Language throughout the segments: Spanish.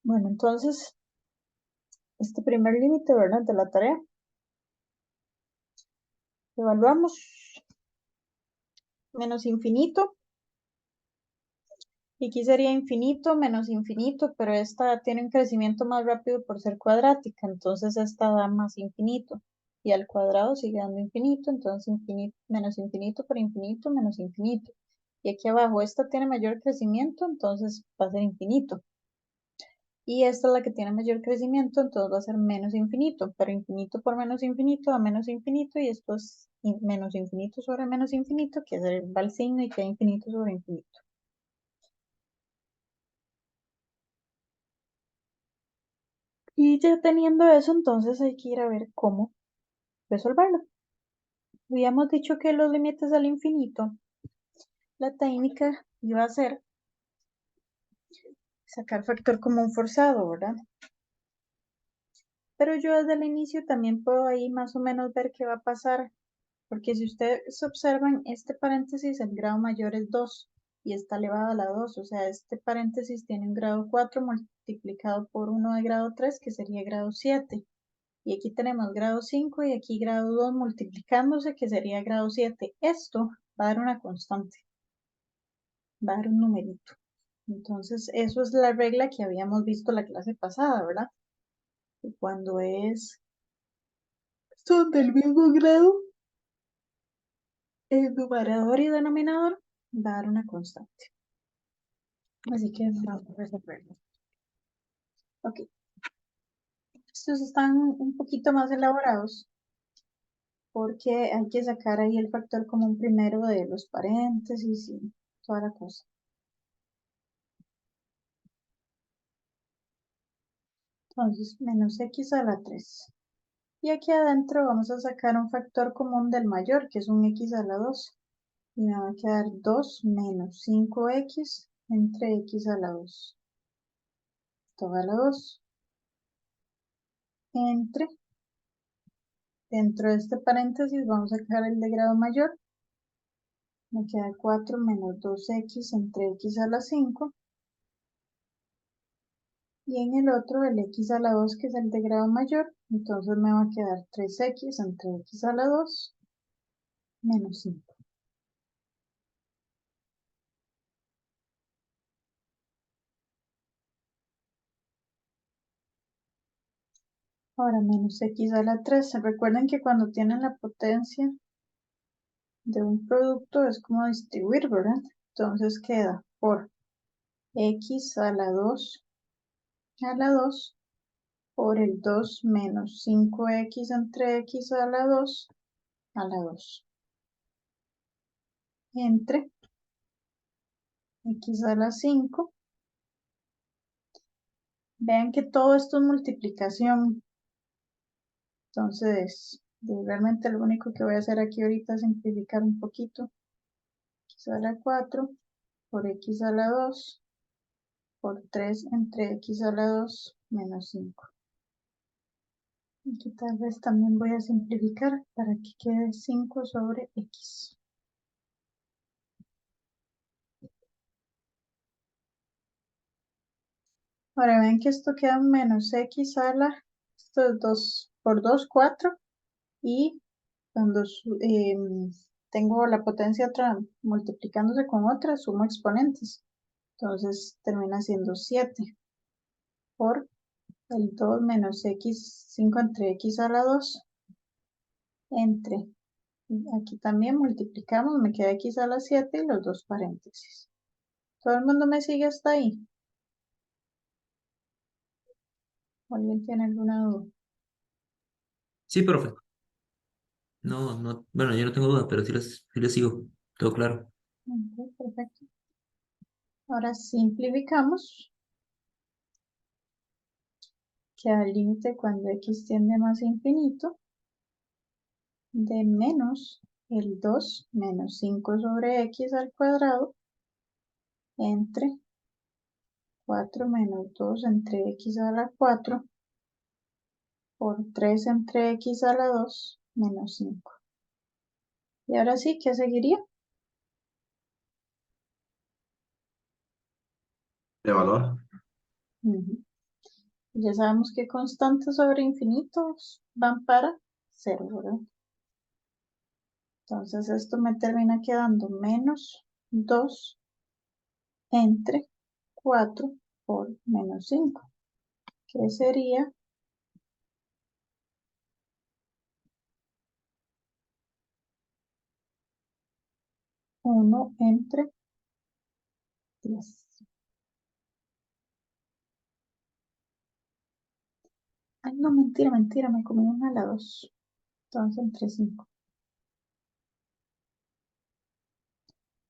Bueno, entonces, este primer límite, ¿verdad? De la tarea. Evaluamos menos infinito. Y aquí sería infinito menos infinito, pero esta tiene un crecimiento más rápido por ser cuadrática, entonces esta da más infinito. Y al cuadrado sigue dando infinito, entonces infinito menos infinito por infinito menos infinito. Y aquí abajo esta tiene mayor crecimiento, entonces va a ser infinito. Y esta es la que tiene mayor crecimiento, entonces va a ser menos infinito, pero infinito por menos infinito da menos infinito, y esto es menos infinito sobre menos infinito, que va el signo y queda infinito sobre infinito. Y ya teniendo eso, entonces hay que ir a ver cómo resolverlo. Habíamos dicho que los límites al infinito, la técnica iba a ser sacar factor común forzado, ¿verdad? Pero yo desde el inicio también puedo ahí más o menos ver qué va a pasar, porque si ustedes observan, este paréntesis, el grado mayor es 2 y está elevado a la 2, o sea, este paréntesis tiene un grado 4 multiplicado por 1 de grado 3, que sería grado 7. Y aquí tenemos grado 5 y aquí grado 2 multiplicándose, que sería grado 7. Esto va a dar una constante, va a dar un numerito. Entonces, eso es la regla que habíamos visto la clase pasada, ¿verdad? Y cuando son del mismo grado, el numerador y denominador va a dar una constante. Así que vamos a resolverlo. Ok. Estos están un poquito más elaborados porque hay que sacar ahí el factor común primero de los paréntesis y toda la cosa. Entonces, menos x a la 3. Y aquí adentro vamos a sacar un factor común del mayor, que es un x a la 2. Y me va a quedar 2 menos 5x entre x a la 2. Toda la 2. Entre, dentro de este paréntesis vamos a sacar el de grado mayor. Me queda 4 menos 2x entre x a la 5. Y en el otro, el x a la 2, que es el de grado mayor, entonces me va a quedar 3x entre x a la 2 menos 5. Ahora menos x a la 3. Recuerden que cuando tienen la potencia de un producto es como distribuir, ¿verdad? Entonces queda por x a la 2 por el 2 menos 5x entre x a la 2 entre x a la 5. Vean que todo esto es multiplicación. Entonces, realmente lo único que voy a hacer aquí ahorita es simplificar un poquito. X a la 4 por x a la 2 por 3 entre x a la 2 menos 5. Aquí tal vez también voy a simplificar para que quede 5 sobre x. Ahora ven que esto queda menos x a la, esto es 2 por 2, 4, y cuando tengo la potencia otra multiplicándose con otra, sumo exponentes. Entonces termina siendo 7 por el 2 menos x, 5 entre x a la 2 entre, aquí también multiplicamos, me queda x a la 7 y los dos paréntesis. ¿Todo el mundo me sigue hasta ahí? ¿Alguien tiene alguna duda? Sí, profe. No, no, bueno, yo no tengo duda, pero sí les sigo. Todo claro. Ok, perfecto. Ahora simplificamos. Queda el límite cuando x tiende más a infinito de menos el 2 menos 5 sobre x al cuadrado entre 4 menos 2 entre x a la 4 por 3 entre x a la 2 menos 5. Y ahora sí, ¿qué seguiría? Evaluar. Ujú. Ya sabemos que constantes sobre infinitos van para cero, ¿verdad? Entonces esto me termina quedando menos 2 entre 4 por menos 5, que sería 1 entre 10. Ay, no, mentira, mentira, me comí una a la 2. Entonces entre 5.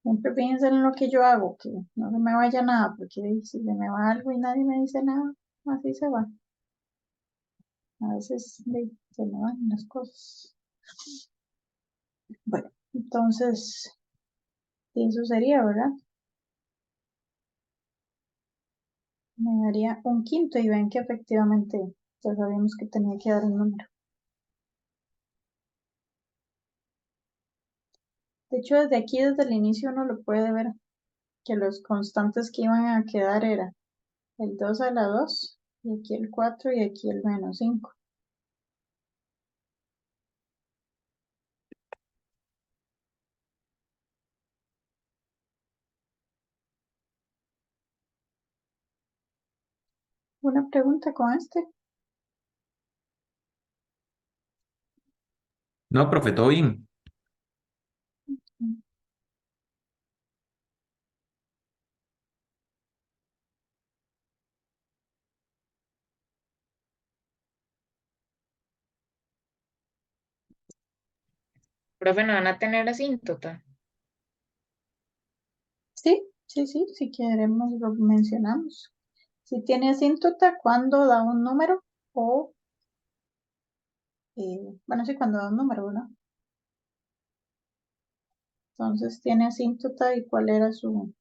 Siempre piensen en lo que yo hago, que no se me vaya nada, porque si se me va algo y nadie me dice nada, así se va. A veces se me van las cosas. Bueno, entonces eso sería, ¿verdad? Me daría un quinto y ven que efectivamente ya sabíamos que tenía que dar un número. De hecho, desde aquí, desde el inicio, uno lo puede ver, que los constantes que iban a quedar era el 2 a la 2, y aquí el 4 y aquí el menos 5. Una pregunta con este. No, profe, todo bien. Profe, ¿no van a tener asíntota? Sí, sí, sí, si queremos lo mencionamos. Si tiene asíntota, cuando da un número o, bueno, sí, cuando da un número, ¿no? Entonces tiene asíntota y cuál era su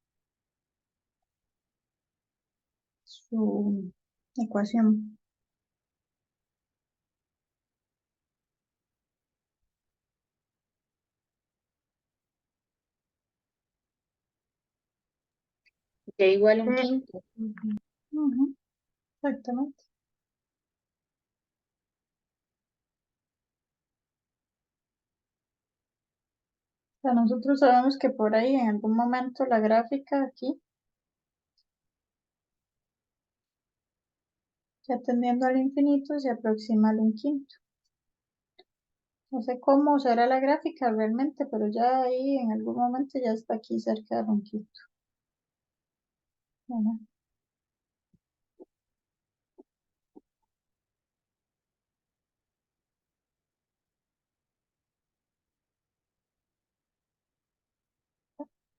ecuación. Ya igual un quinto. Ujú, exactamente. O sea, nosotros sabemos que por ahí en algún momento la gráfica aquí, ya tendiendo al infinito, se aproxima al un quinto. No sé cómo será la gráfica realmente, pero ya ahí en algún momento ya está aquí cerca del un quinto. Bueno,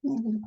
muy bien.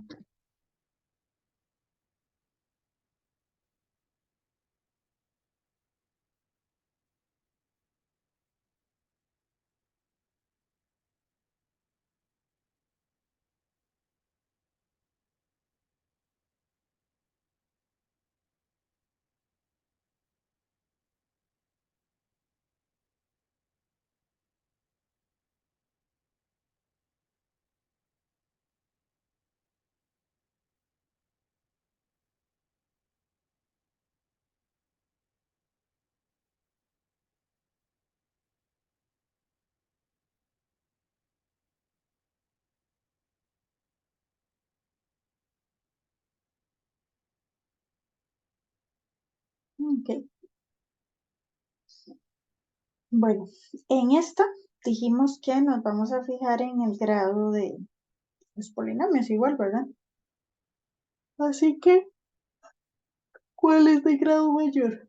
Ok. Bueno, en esta dijimos que nos vamos a fijar en el grado de los polinomios igual, ¿verdad? Así que, ¿cuál es de grado mayor?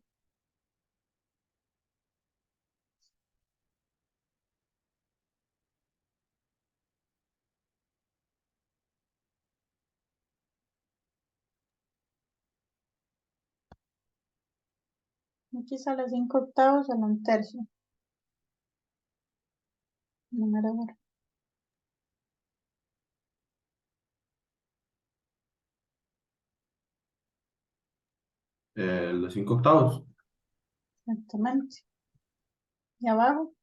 Aquí es a las 5 octavos, a un tercio. Numerador. Los 5 octavos. Exactamente. Y abajo,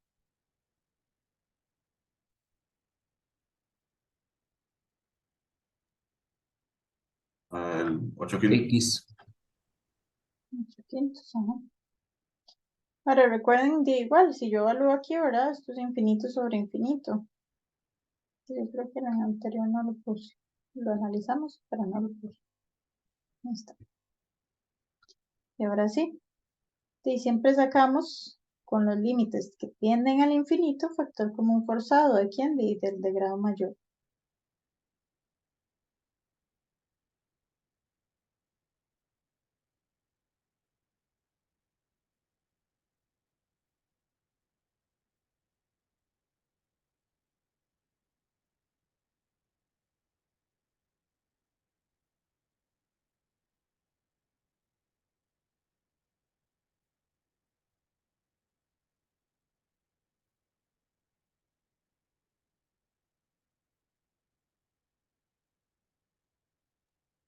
El 8 quintos. X. 8 quintos, ajá. Ahora recuerden de igual, si yo evalúo aquí, ¿verdad? Esto es infinito sobre infinito. Yo creo que en el anterior no lo puse. Lo analizamos, pero no lo puse. Ahí está. Y ahora sí. Y siempre sacamos con los límites que tienden al infinito factor común forzado. ¿De quién? Del de grado mayor.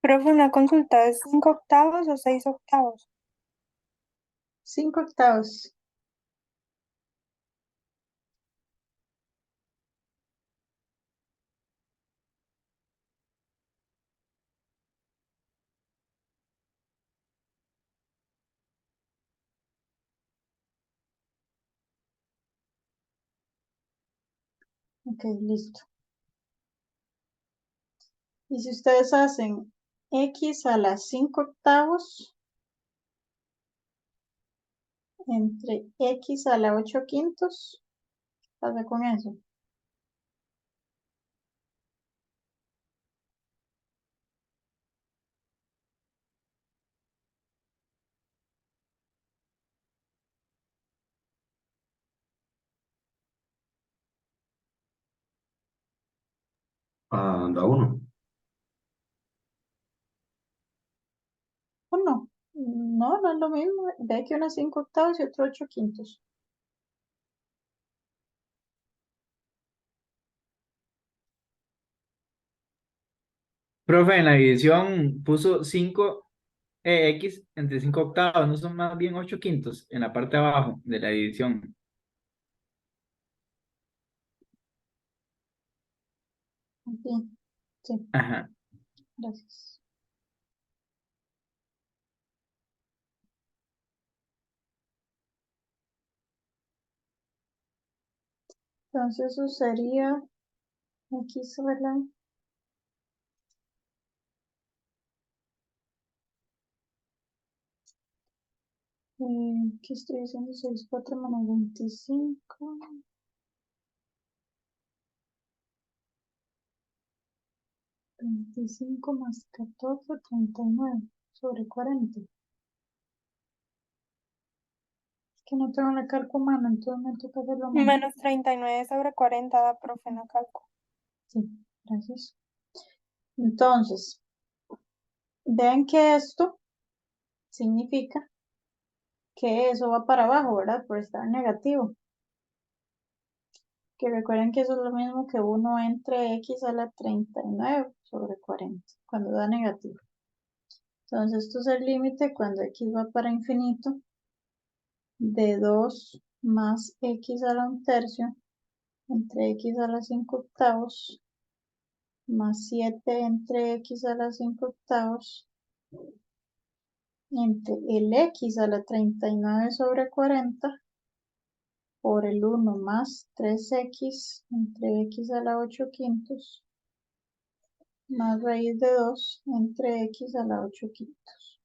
Profe, una consulta, ¿es 5 octavos o 6 octavos? 5 octavos. Ok, listo. Y si ustedes hacen x a la 5 octavos entre x a la 8 quintos, ¿qué pasa con eso? Ah, da uno. ¿O no? No, no es lo mismo. Ve que una 5 octavos y otro 8 quintos. Profe, en la división puso 5 x entre 5 octavos, ¿no son más bien 8 quintos en la parte de abajo de la división? Aquí. Sí, Ajá. gracias. Entonces eso sería x, ¿verdad? ¿Qué estoy diciendo? 6 4 menos 25. 25 más 14, 39 sobre 40. Es que no tengo la calco a mano, entonces me toca hacerlo a mano. Menos 39/40 da profe, no calco. Sí, gracias. Entonces, vean que esto significa que eso va para abajo, ¿verdad? Por estar negativo. Que recuerden que eso es lo mismo que 1 entre x a la 39 sobre 40, cuando da negativo. Entonces, esto es el límite cuando x va para infinito de 2 más x a la 1/3 entre x a la 5 octavos más 7 entre x a la 5 octavos entre el x a la 39 sobre 40 por el 1 más 3x entre x a la 8 quintos más raíz de 2 entre x a la 8 quintos.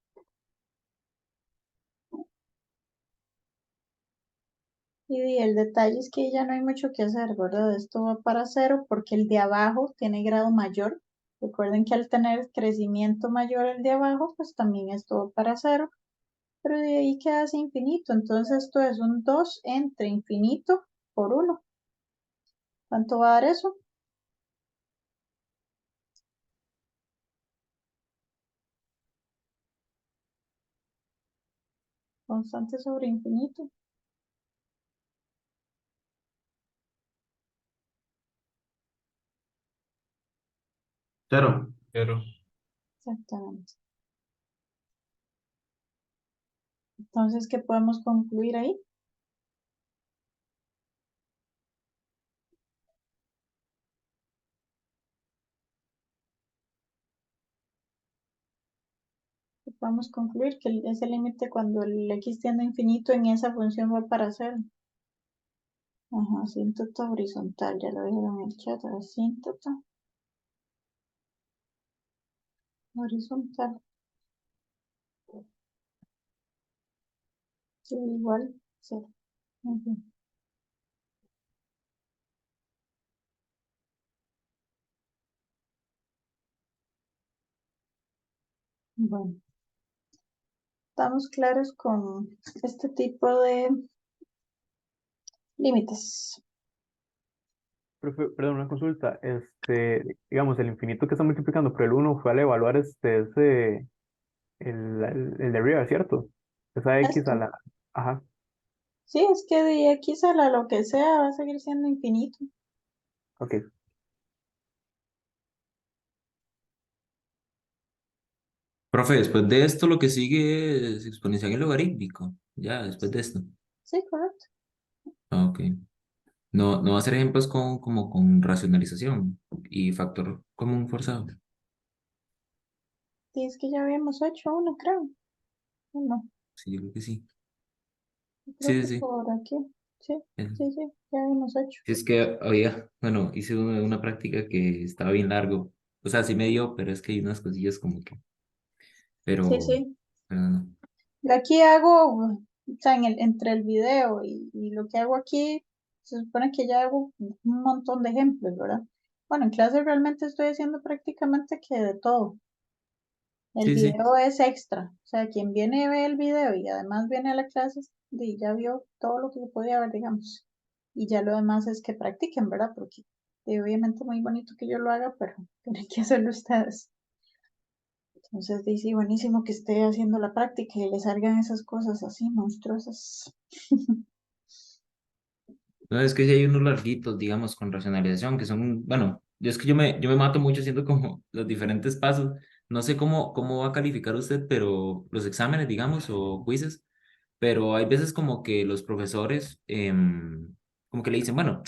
Y el detalle es que ya no hay mucho que hacer, ¿verdad? Esto va para 0 porque el de abajo tiene grado mayor. Recuerden que al tener crecimiento mayor el de abajo, pues también esto va para 0. Pero de ahí queda así infinito. Entonces esto es un 2 entre infinito por 1. ¿Cuánto va a dar eso? Constante sobre infinito. Cero. Pero, Exactamente. Entonces, ¿qué podemos concluir ahí? podemos concluir que ese límite cuando el x tiende a infinito en esa función va para cero. Ajá, asíntota horizontal, ya lo vieron en el chat, asíntota horizontal. Sí, igual, cero. Muy bien. Bueno, estamos claros con este tipo de límites. Perdón, una consulta. Digamos, el infinito que está multiplicando por el uno fue al evaluar el de arriba, ¿cierto? Esa X a Esto, la. Ajá, sí, es que de x a la lo que sea va a seguir siendo infinito. ok. Profe, después de esto lo que sigue es exponencial y logarítmico. Ya, después de esto. Sí, correcto. Ah, ok. No, no va a ser ejemplos como con racionalización y factor común forzado. Y es que ya habíamos hecho uno, creo. No, Sí, yo creo que sí. creo Sí, que sí, sí. por aquí. Sí, Eh, sí, sí, ya habíamos hecho. Sí, es que había, bueno, hice una práctica que estaba bien largo. O sea, sí me dio, pero es que hay unas cosillas como que, Sí, pero, sí. pero no. Yo aquí hago, o sea, entre el video y lo que hago aquí, se supone que ya hago un montón de ejemplos, ¿verdad? Bueno, en clase realmente estoy haciendo prácticamente que de todo. El Sí, sí. video es extra, o sea, quien viene y ve el video y además viene a la clase, ya vio todo lo que se podía ver, digamos. Y ya lo demás es que practiquen, ¿verdad? Porque obviamente muy bonito que yo lo haga, pero tienen que hacerlo ustedes. Entonces dice, buenísimo que esté haciendo la práctica y le salgan esas cosas así monstruosas. No, es que sí hay unos larguitos, digamos, con racionalización, que son, bueno, yo es que yo me mato mucho haciendo como los diferentes pasos. No sé cómo va a calificar usted, pero los exámenes, digamos, o quizzes, pero hay veces como que los profesores, como que le dicen, bueno,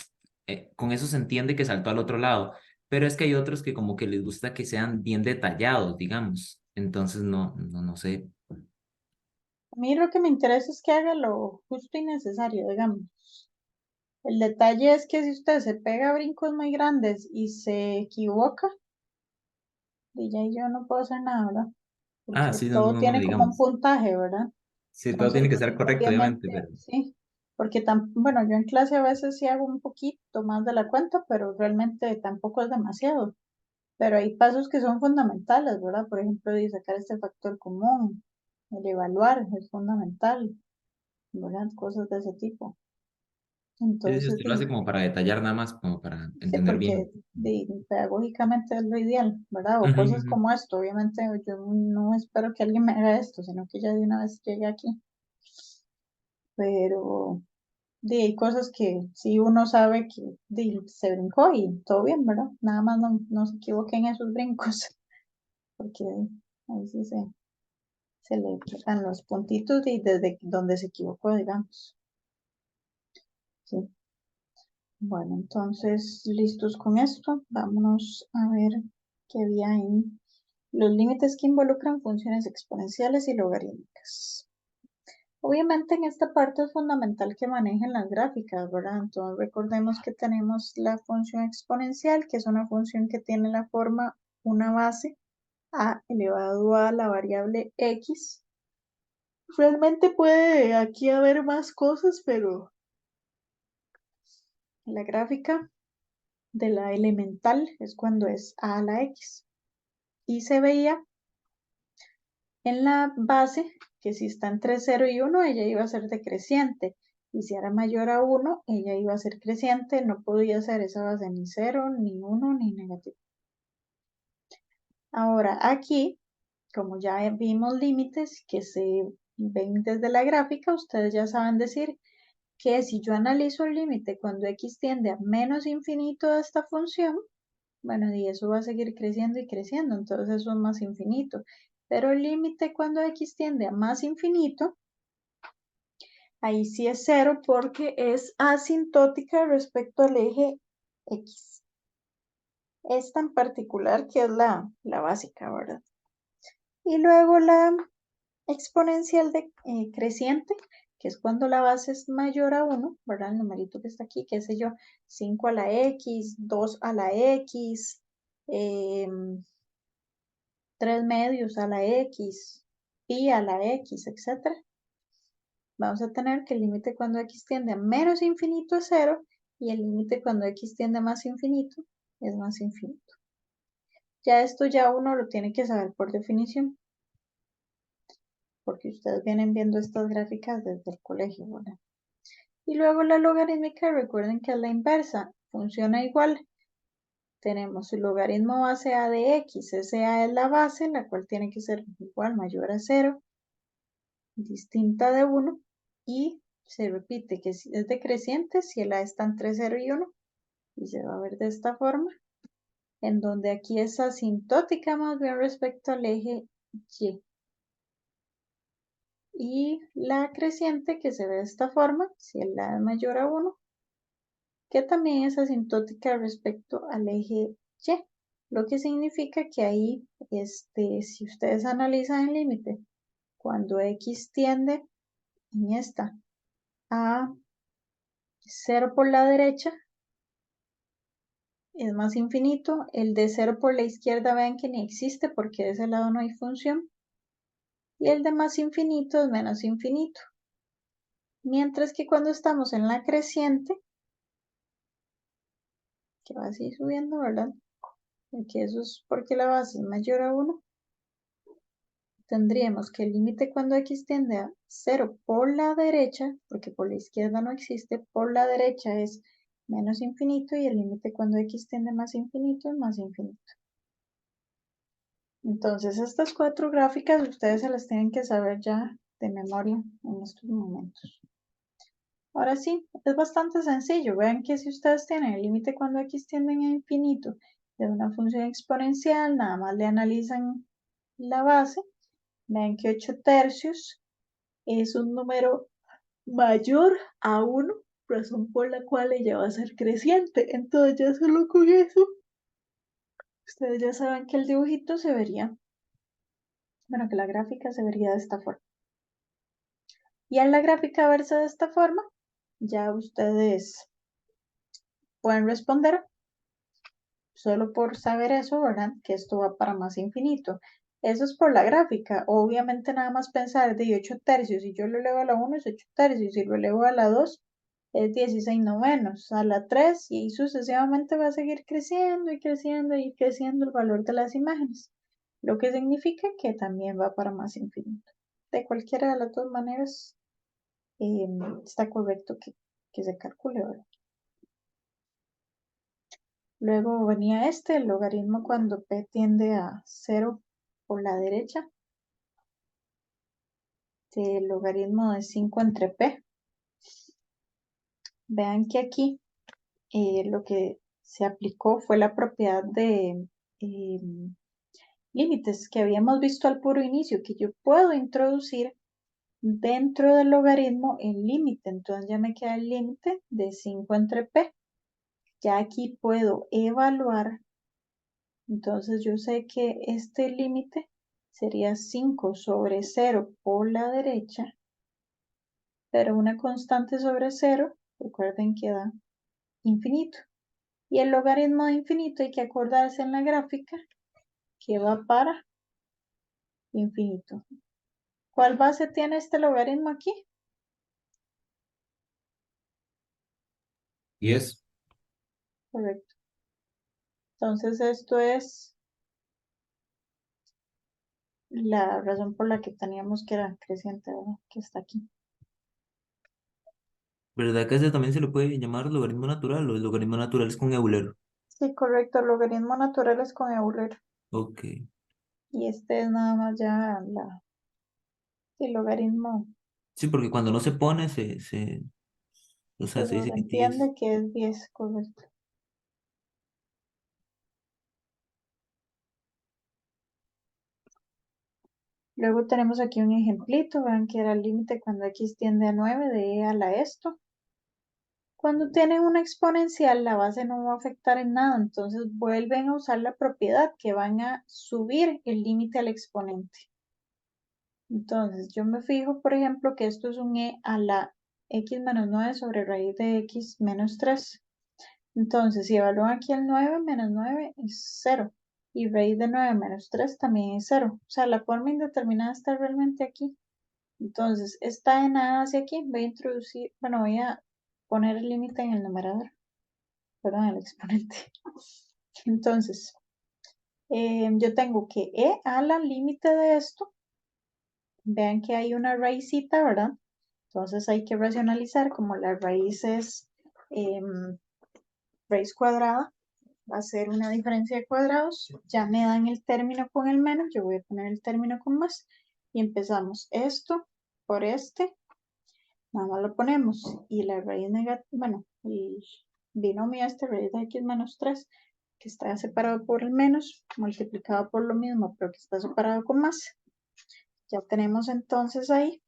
con eso se entiende que saltó al otro lado, pero es que hay otros que como que les gusta que sean bien detallados, digamos. Entonces, no sé. A mí lo que me interesa es que haga lo justo y necesario, digamos. El detalle es que si usted se pega brincos muy grandes y se equivoca, y ya yo no puedo hacer nada, ¿verdad? Ah, Porque sí, no, todo no, no, tiene como un digamos. puntaje, ¿verdad? Sí, todo tiene que Entonces, estar correcto, obviamente, obviamente, pero sí, porque bueno, yo en clase a veces sí hago un poquito más de la cuenta, pero realmente tampoco es demasiado. Pero hay pasos que son fundamentales, ¿verdad? Por ejemplo, de sacar este factor común, el evaluar es fundamental, ¿verdad? Cosas de ese tipo. sí, sí, Entonces, usted lo hace como para detallar nada más, como para sí, entender porque bien. pedagógicamente es lo ideal, ¿verdad? O Ujú, cosas ujú. como esto, obviamente yo no espero que alguien me haga esto, sino que ya de una vez llegue aquí. Pero hay cosas que si uno sabe que se brincó y todo bien, ¿verdad? Nada más no se equivoque en esos brincos, porque ahí sí se le quitan los puntitos y desde donde se equivocó, digamos. Sí. Bueno, entonces, listos con esto, vámonos a ver qué había en los límites que involucran funciones exponenciales y logarítmicas. Obviamente en esta parte es fundamental que manejen las gráficas, ¿verdad? Entonces recordemos que tenemos la función exponencial, que es una función que tiene la forma una base a elevado a la variable x. Realmente puede aquí haber más cosas, pero la gráfica de la elemental es cuando es a la x. Y se veía en la base que si está entre 0 y 1, ella iba a ser decreciente. Y si era mayor a 1, ella iba a ser creciente, no podía ser esa base ni 0, ni 1, ni negativo. Ahora aquí, como ya vimos límites que se ven desde la gráfica, ustedes ya saben decir que si yo analizo el límite cuando x tiende a menos infinito de esta función, bueno, y eso va a seguir creciendo y creciendo, entonces eso es más infinito. Pero el límite cuando x tiende a más infinito, ahí sí es cero porque es asintótica respecto al eje x. Esta en particular que es la básica, ¿verdad? Y luego la exponencial creciente, que es cuando la base es mayor a 1, ¿verdad? El numerito que está aquí, qué sé yo, 5 a la X, 2 a la X, 3 medios a la X, pi a la X, etc. Vamos a tener que el límite cuando X tiende a menos infinito es 0 y el límite cuando X tiende a más infinito es más infinito. Ya esto ya uno lo tiene que saber por definición, porque ustedes vienen viendo estas gráficas desde el colegio, ¿verdad? Y luego la logarítmica, recuerden que es la inversa, funciona igual. Tenemos el logaritmo base a de x, ese a es la base, la cual tiene que ser igual, mayor a 0, distinta de 1, y se repite que si es decreciente, si el a está entre 0 y 1, y se va a ver de esta forma, en donde aquí es asintótica más bien respecto al eje y. Y la creciente que se ve de esta forma, si el a es mayor a 1, que también es asintótica respecto al eje y, lo que significa que ahí, si ustedes analizan el límite, cuando x tiende en esta a 0 por la derecha, es más infinito, el de 0 por la izquierda vean que ni existe porque de ese lado no hay función, y el de más infinito es menos infinito. Mientras que cuando estamos en la creciente, que va así subiendo, ¿verdad? Que eso es porque la base es mayor a 1, tendríamos que el límite cuando x tiende a 0 por la derecha, porque por la izquierda no existe, por la derecha es menos infinito y el límite cuando x tiende a más infinito es más infinito. Entonces estas 4 gráficas ustedes se las tienen que saber ya de memoria en estos momentos. Ahora sí, es bastante sencillo. Vean que si ustedes tienen el límite cuando x tiende a infinito de una función exponencial, nada más le analizan la base. Vean que 8 tercios es un número mayor a 1, razón por la cual ella va a ser creciente. Entonces ya solo con eso, ustedes ya saben que el dibujito se vería, bueno, que la gráfica se vería de esta forma. Y en la gráfica verse de esta forma, ya ustedes pueden responder solo por saber eso, ¿verdad? Que esto va para más infinito. Eso es por la gráfica. Obviamente nada más pensar de 8 tercios. Si yo lo elevo a la 1 es 8 tercios. Si lo elevo a la 2 es 16 novenos. A la 3 y sucesivamente va a seguir creciendo y creciendo y creciendo el valor de las imágenes. Lo que significa que también va para más infinito. De cualquiera de las dos maneras está correcto que se calcule, ¿verdad? Luego venía el logaritmo cuando p tiende a 0 por la derecha, el logaritmo de 5 entre p. Vean que aquí lo que se aplicó fue la propiedad de límites que habíamos visto al puro inicio, que yo puedo introducir dentro del logaritmo el límite. Entonces ya me queda el límite de 5 entre p. Ya aquí puedo evaluar. Entonces yo sé que este límite sería 5 sobre 0 por la derecha, pero una constante sobre 0, recuerden que da infinito. Y el logaritmo de infinito hay que acordarse en la gráfica que va para infinito. ¿Cuál base tiene este logaritmo aquí? 10. Correcto. Entonces esto es la razón por la que teníamos que era creciente, ¿verdad? Que está aquí. ¿Verdad que ese también se le puede llamar logaritmo natural o el logaritmo natural es con Euler? Sí, correcto. El logaritmo natural es con Euler. Ok. Y este es nada más ya el logaritmo. Sí, porque cuando no se pone, o sea, Se se dice que 10. entiende que es 10, correcto. Luego tenemos aquí un ejemplito, vean que era el límite cuando x tiende a 9 de e a la esto. Cuando tienen una exponencial, la base no va a afectar en nada, entonces vuelven a usar la propiedad que van a subir el límite al exponente. Entonces, yo me fijo, por ejemplo, que esto es un e a la x menos 9 sobre raíz de x menos 3. Entonces, si evalúan aquí el 9 menos 9 es 0. Y raíz de 9 menos 3 también es 0. O sea, la forma indeterminada está realmente aquí. Entonces, esta de nada hacia aquí, voy a introducir, bueno, voy a poner el límite en el numerador, perdón, el exponente. Entonces, yo tengo que e a la límite de esto, vean que hay una raícita, ¿verdad? Entonces hay que racionalizar como la raíz es raíz cuadrada, va a ser una diferencia de cuadrados, ya me dan el término con el menos, yo voy a poner el término con más, y empezamos esto por este, nada más lo ponemos, y la raíz negativa, bueno, el binomio este, raíz de x menos 3, que está separado por el menos, multiplicado por lo mismo, pero que está separado con más. Ya tenemos entonces ahí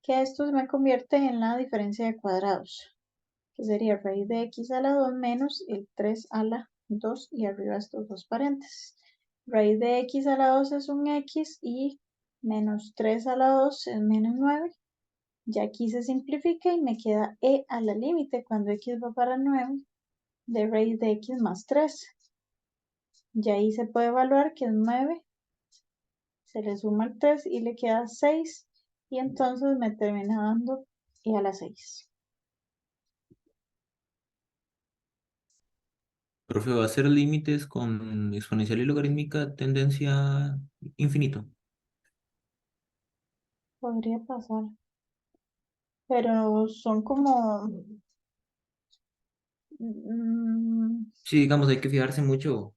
que esto se me convierte en la diferencia de cuadrados, que sería raíz de x a la 2 menos el 3 a la 2 y arriba estos dos paréntesis. Raíz de x a la 2 es un x y menos 3 a la 2 es menos 9. Ya aquí se simplifica y me queda e a la límite cuando x va para 9 de raíz de x más 3. Y ahí se puede evaluar que es 9, se le suma el 3 y le queda 6 y entonces me termina dando e a la 6. Profe, ¿va a ser límites con exponencial y logarítmica tendencia infinito? Podría pasar, pero son como, mm, Sí, digamos, hay que fijarse mucho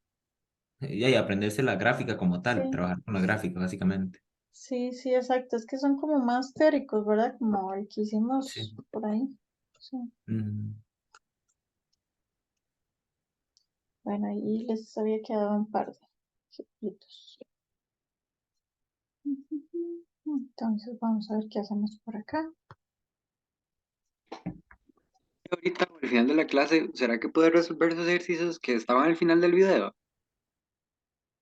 y aprenderse la gráfica como tal, sí, trabajar con la gráfica, básicamente. sí, sí, exacto, es que son como más teóricos, ¿verdad? Como el que Sí. hicimos por ahí. Sí. Mm, Bueno, ahí les había quedado un par de ejemplitos. Entonces vamos a ver qué hacemos por acá. Ahorita al final de la clase, ¿será que puede resolver esos ejercicios que estaban al final del video?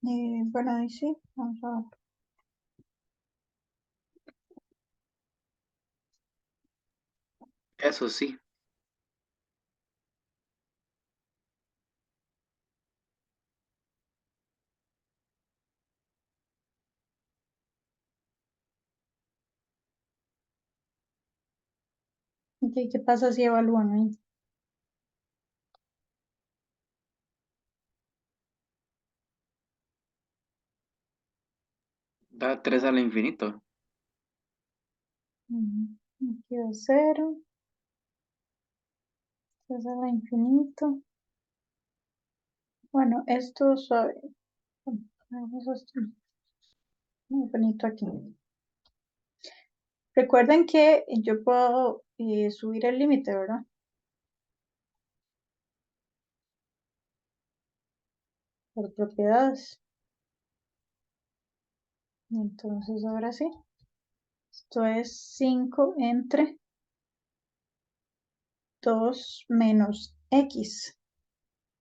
Bueno, ahí sí, vamos a ver. Eso sí. Ok, ¿qué pasa si evalúan ahí? Da 3 al infinito. Aquí da 0, 3 a la infinito. Bueno, esto suave. Vamos a esto. Muy bonito aquí. Recuerden que yo puedo subir el límite, ¿verdad? Por propiedades. Entonces, ahora sí. Esto es 5 entre 2 menos x.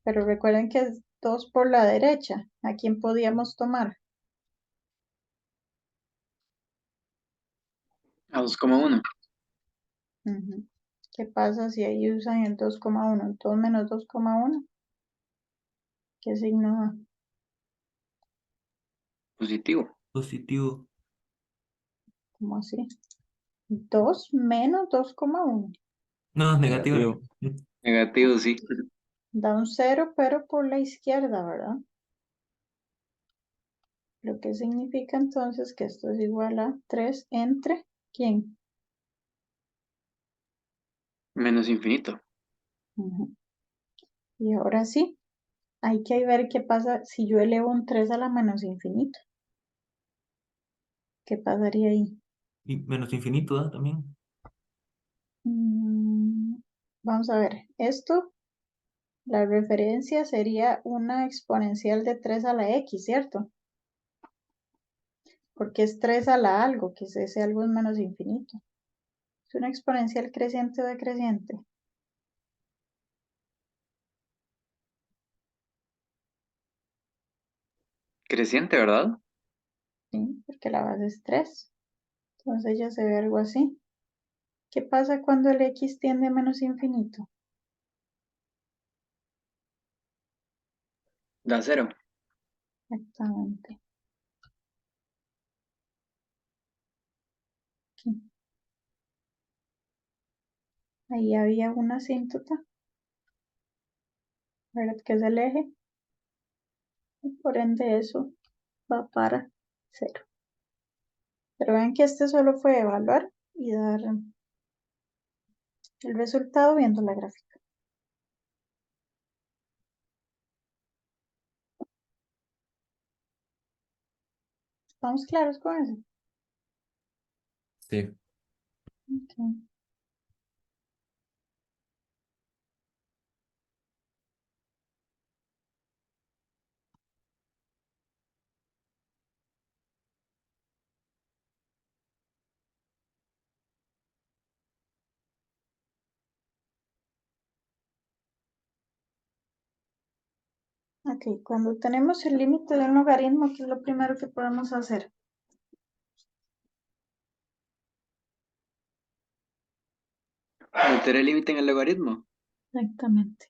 Pero recuerden que es 2 por la derecha. ¿A quién podíamos tomar? A 2,1. Ujú. ¿Qué pasa si ahí usan el 2,1? 2 menos 2,1. ¿Qué signo da? Positivo. positivo. ¿Cómo así? 2 menos 2,1. No, negativo. Negativo. Negativo, sí. Da un 0, pero por la izquierda, ¿verdad? Lo que significa entonces que esto es igual a 3 entre ¿quién? Menos infinito. Ujú. Y ahora sí, hay que ver qué pasa si yo elevo un 3 a la menos infinito. ¿Qué pasaría ahí? Y menos infinito, ¿da? También. Mm, Vamos a ver, esto, la referencia sería una exponencial de 3 a la x, ¿cierto? Porque es 3 a la algo, que es ese algo es menos infinito. Es una exponencial creciente o decreciente. Creciente, ¿verdad? ¿sí? Porque la base es 3. Entonces ya se ve algo así. ¿Qué pasa cuando el x tiende a menos infinito? Da 0. Exactamente. Aquí. Ahí había una asíntota, ¿verdad? Que es el eje. Y por ende eso va para 0. Pero vean que este solo fue evaluar y dar el resultado viendo la gráfica. ¿Estamos claros con eso? Sí. Ok. Ok, cuando tenemos el límite de un logaritmo, ¿qué es lo primero que podemos hacer? Meter el límite en el logaritmo. Exactamente.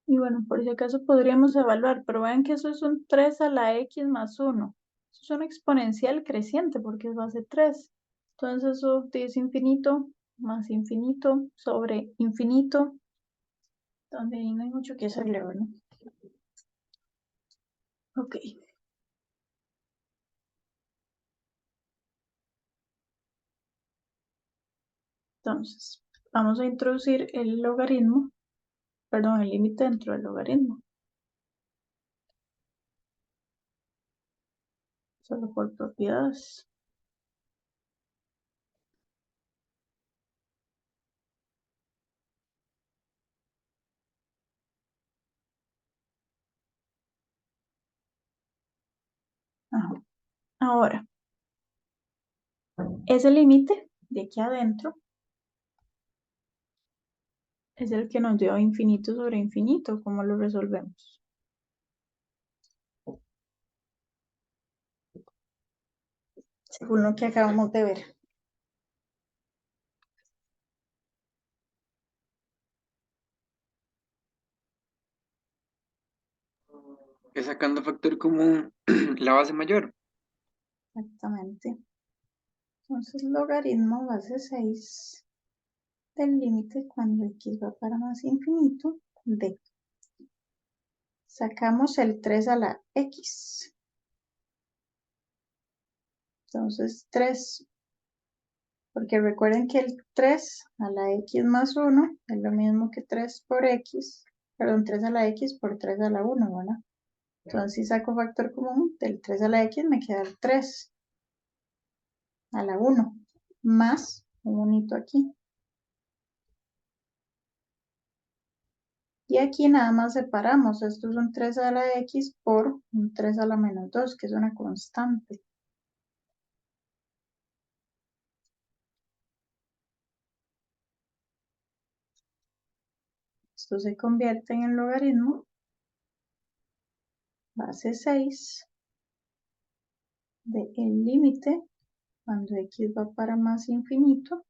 Y bueno, por si acaso podríamos evaluar, pero vean que eso es un 3 a la x más 1. Eso es una exponencial creciente porque es base 3. Entonces eso es infinito más infinito sobre infinito, donde ahí no hay mucho que hacerle, ¿verdad? Ok. Entonces, vamos a introducir el logaritmo, perdón, el límite dentro del logaritmo. Solo por propiedades. Ajá. Ahora, ese límite de aquí adentro es el que nos dio infinito sobre infinito. ¿Cómo lo resolvemos? Según lo que acabamos de ver. Es sacando factor común la base mayor. Exactamente. Entonces, logaritmo base 6 del límite cuando x va para más infinito de. Sacamos el 3 a la x. Entonces, 3. Porque recuerden que el 3 a la x más 1 es lo mismo que 3 por x. Perdón, 3 a la x por 3 a la 1, ¿verdad? Entonces, si saco factor común del 3 a la x, me queda el 3 a la 1, más un unito aquí. Y aquí nada más separamos. Esto es un 3 a la x por un 3 a la menos 2, que es una constante. Esto se convierte en el logaritmo base 6 de el límite cuando x va para más infinito.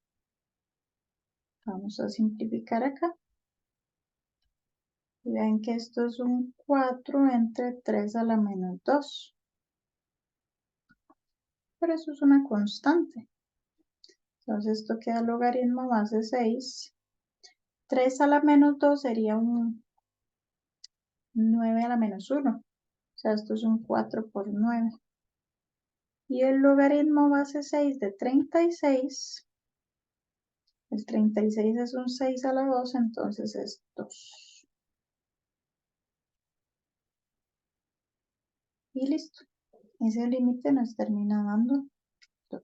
Vamos a simplificar acá. Y ven que esto es un 4 entre 3 a la menos 2. Pero eso es una constante. Entonces esto queda logaritmo base 6. 3 a la menos 2 sería un 9 a la menos 1. O sea, esto es un 4 por 9. Y el logaritmo base 6 de 36. El 36 es un 6 a la 2, entonces es 2. Y listo. Ese límite nos termina dando 2.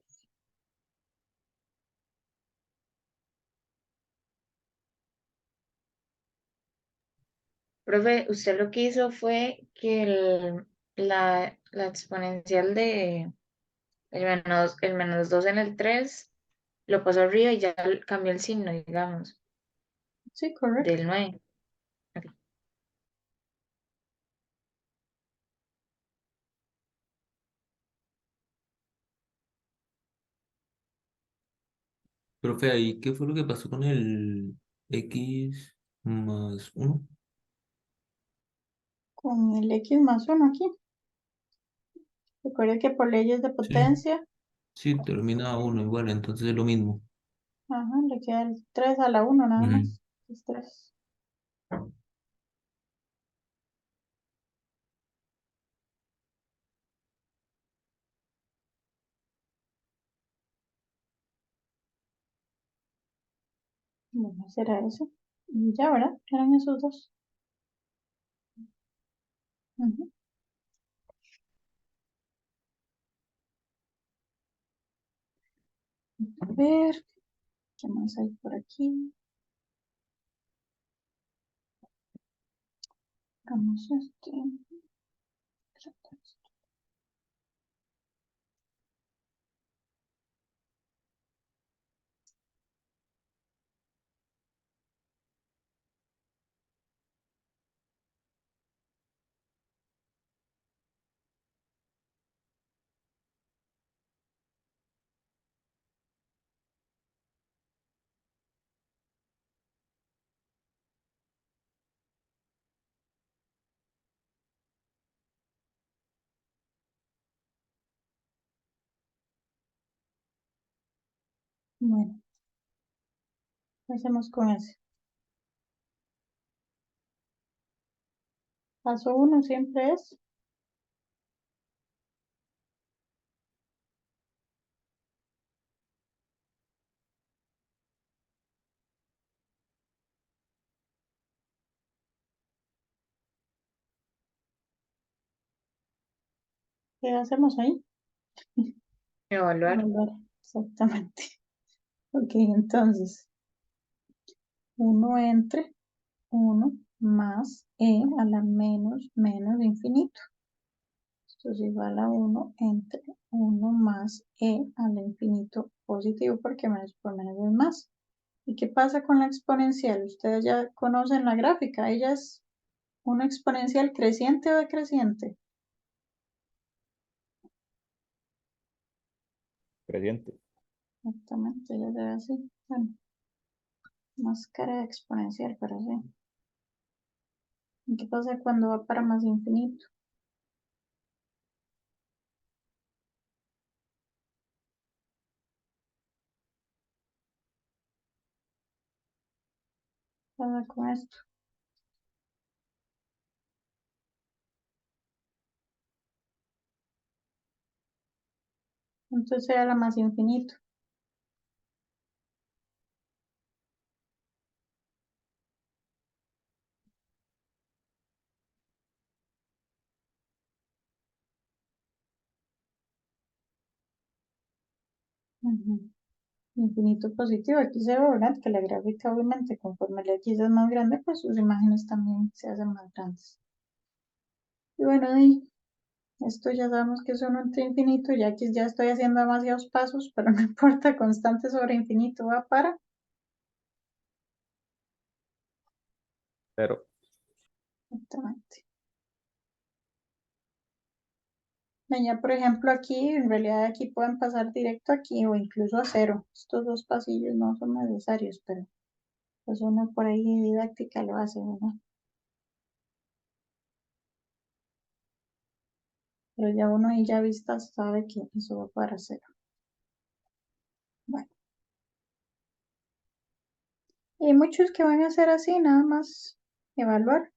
Profe, usted lo que hizo fue que la exponencial de el menos 2 en el 3 lo pasó arriba y ya cambió el signo, digamos, Sí, correcto. del 9. Profe, ahí, ¿qué fue lo que pasó con el x+1? Con el x más 1 aquí. Recuerde que por leyes de Sí, potencia, sí, termina a 1 igual, entonces es lo mismo. ajá, le queda el 3 a la 1 nada Ujú. más. Es 3. Bueno, será eso. Y ya, ¿verdad? Eran esos dos. Ujú. A ver, ¿qué más hay por aquí? Hagamos este. Bueno, ¿qué hacemos con ese? Paso 1 siempre es. ¿Qué hacemos ahí? Evaluar. Evaluar. Exactamente. Ok, entonces, 1 entre 1 más e a la menos menos infinito. Esto es igual a 1 entre 1 más e al infinito positivo porque menos por menos es más. ¿Y qué pasa con la exponencial? Ustedes ya conocen la gráfica. Ella es una exponencial creciente o decreciente. Creciente. Exactamente, ella se ve así. Bueno, más cara de exponencial, pero sí. ¿Y qué pasa cuando va para más infinito? ¿Qué pasa con esto? Entonces era la más infinito. Ujú. Infinito positivo. Aquí se ve, ¿verdad? Que la gráfica, obviamente, conforme la X es más grande, pues sus imágenes también se hacen más grandes. Y bueno, y esto ya sabemos que es uno entre infinito. Ya aquí ya estoy haciendo demasiados pasos, pero no importa. Constante sobre infinito va para. Cero. Exactamente. Ya, por ejemplo, aquí, en realidad aquí pueden pasar directo aquí o incluso a cero. Estos dos pasillos no son necesarios, pero pues uno por ahí didáctica lo hace, ¿verdad? Pero ya uno ahí ya vista sabe que eso va para cero. Bueno, y hay muchos que van a hacer así, nada más evaluar.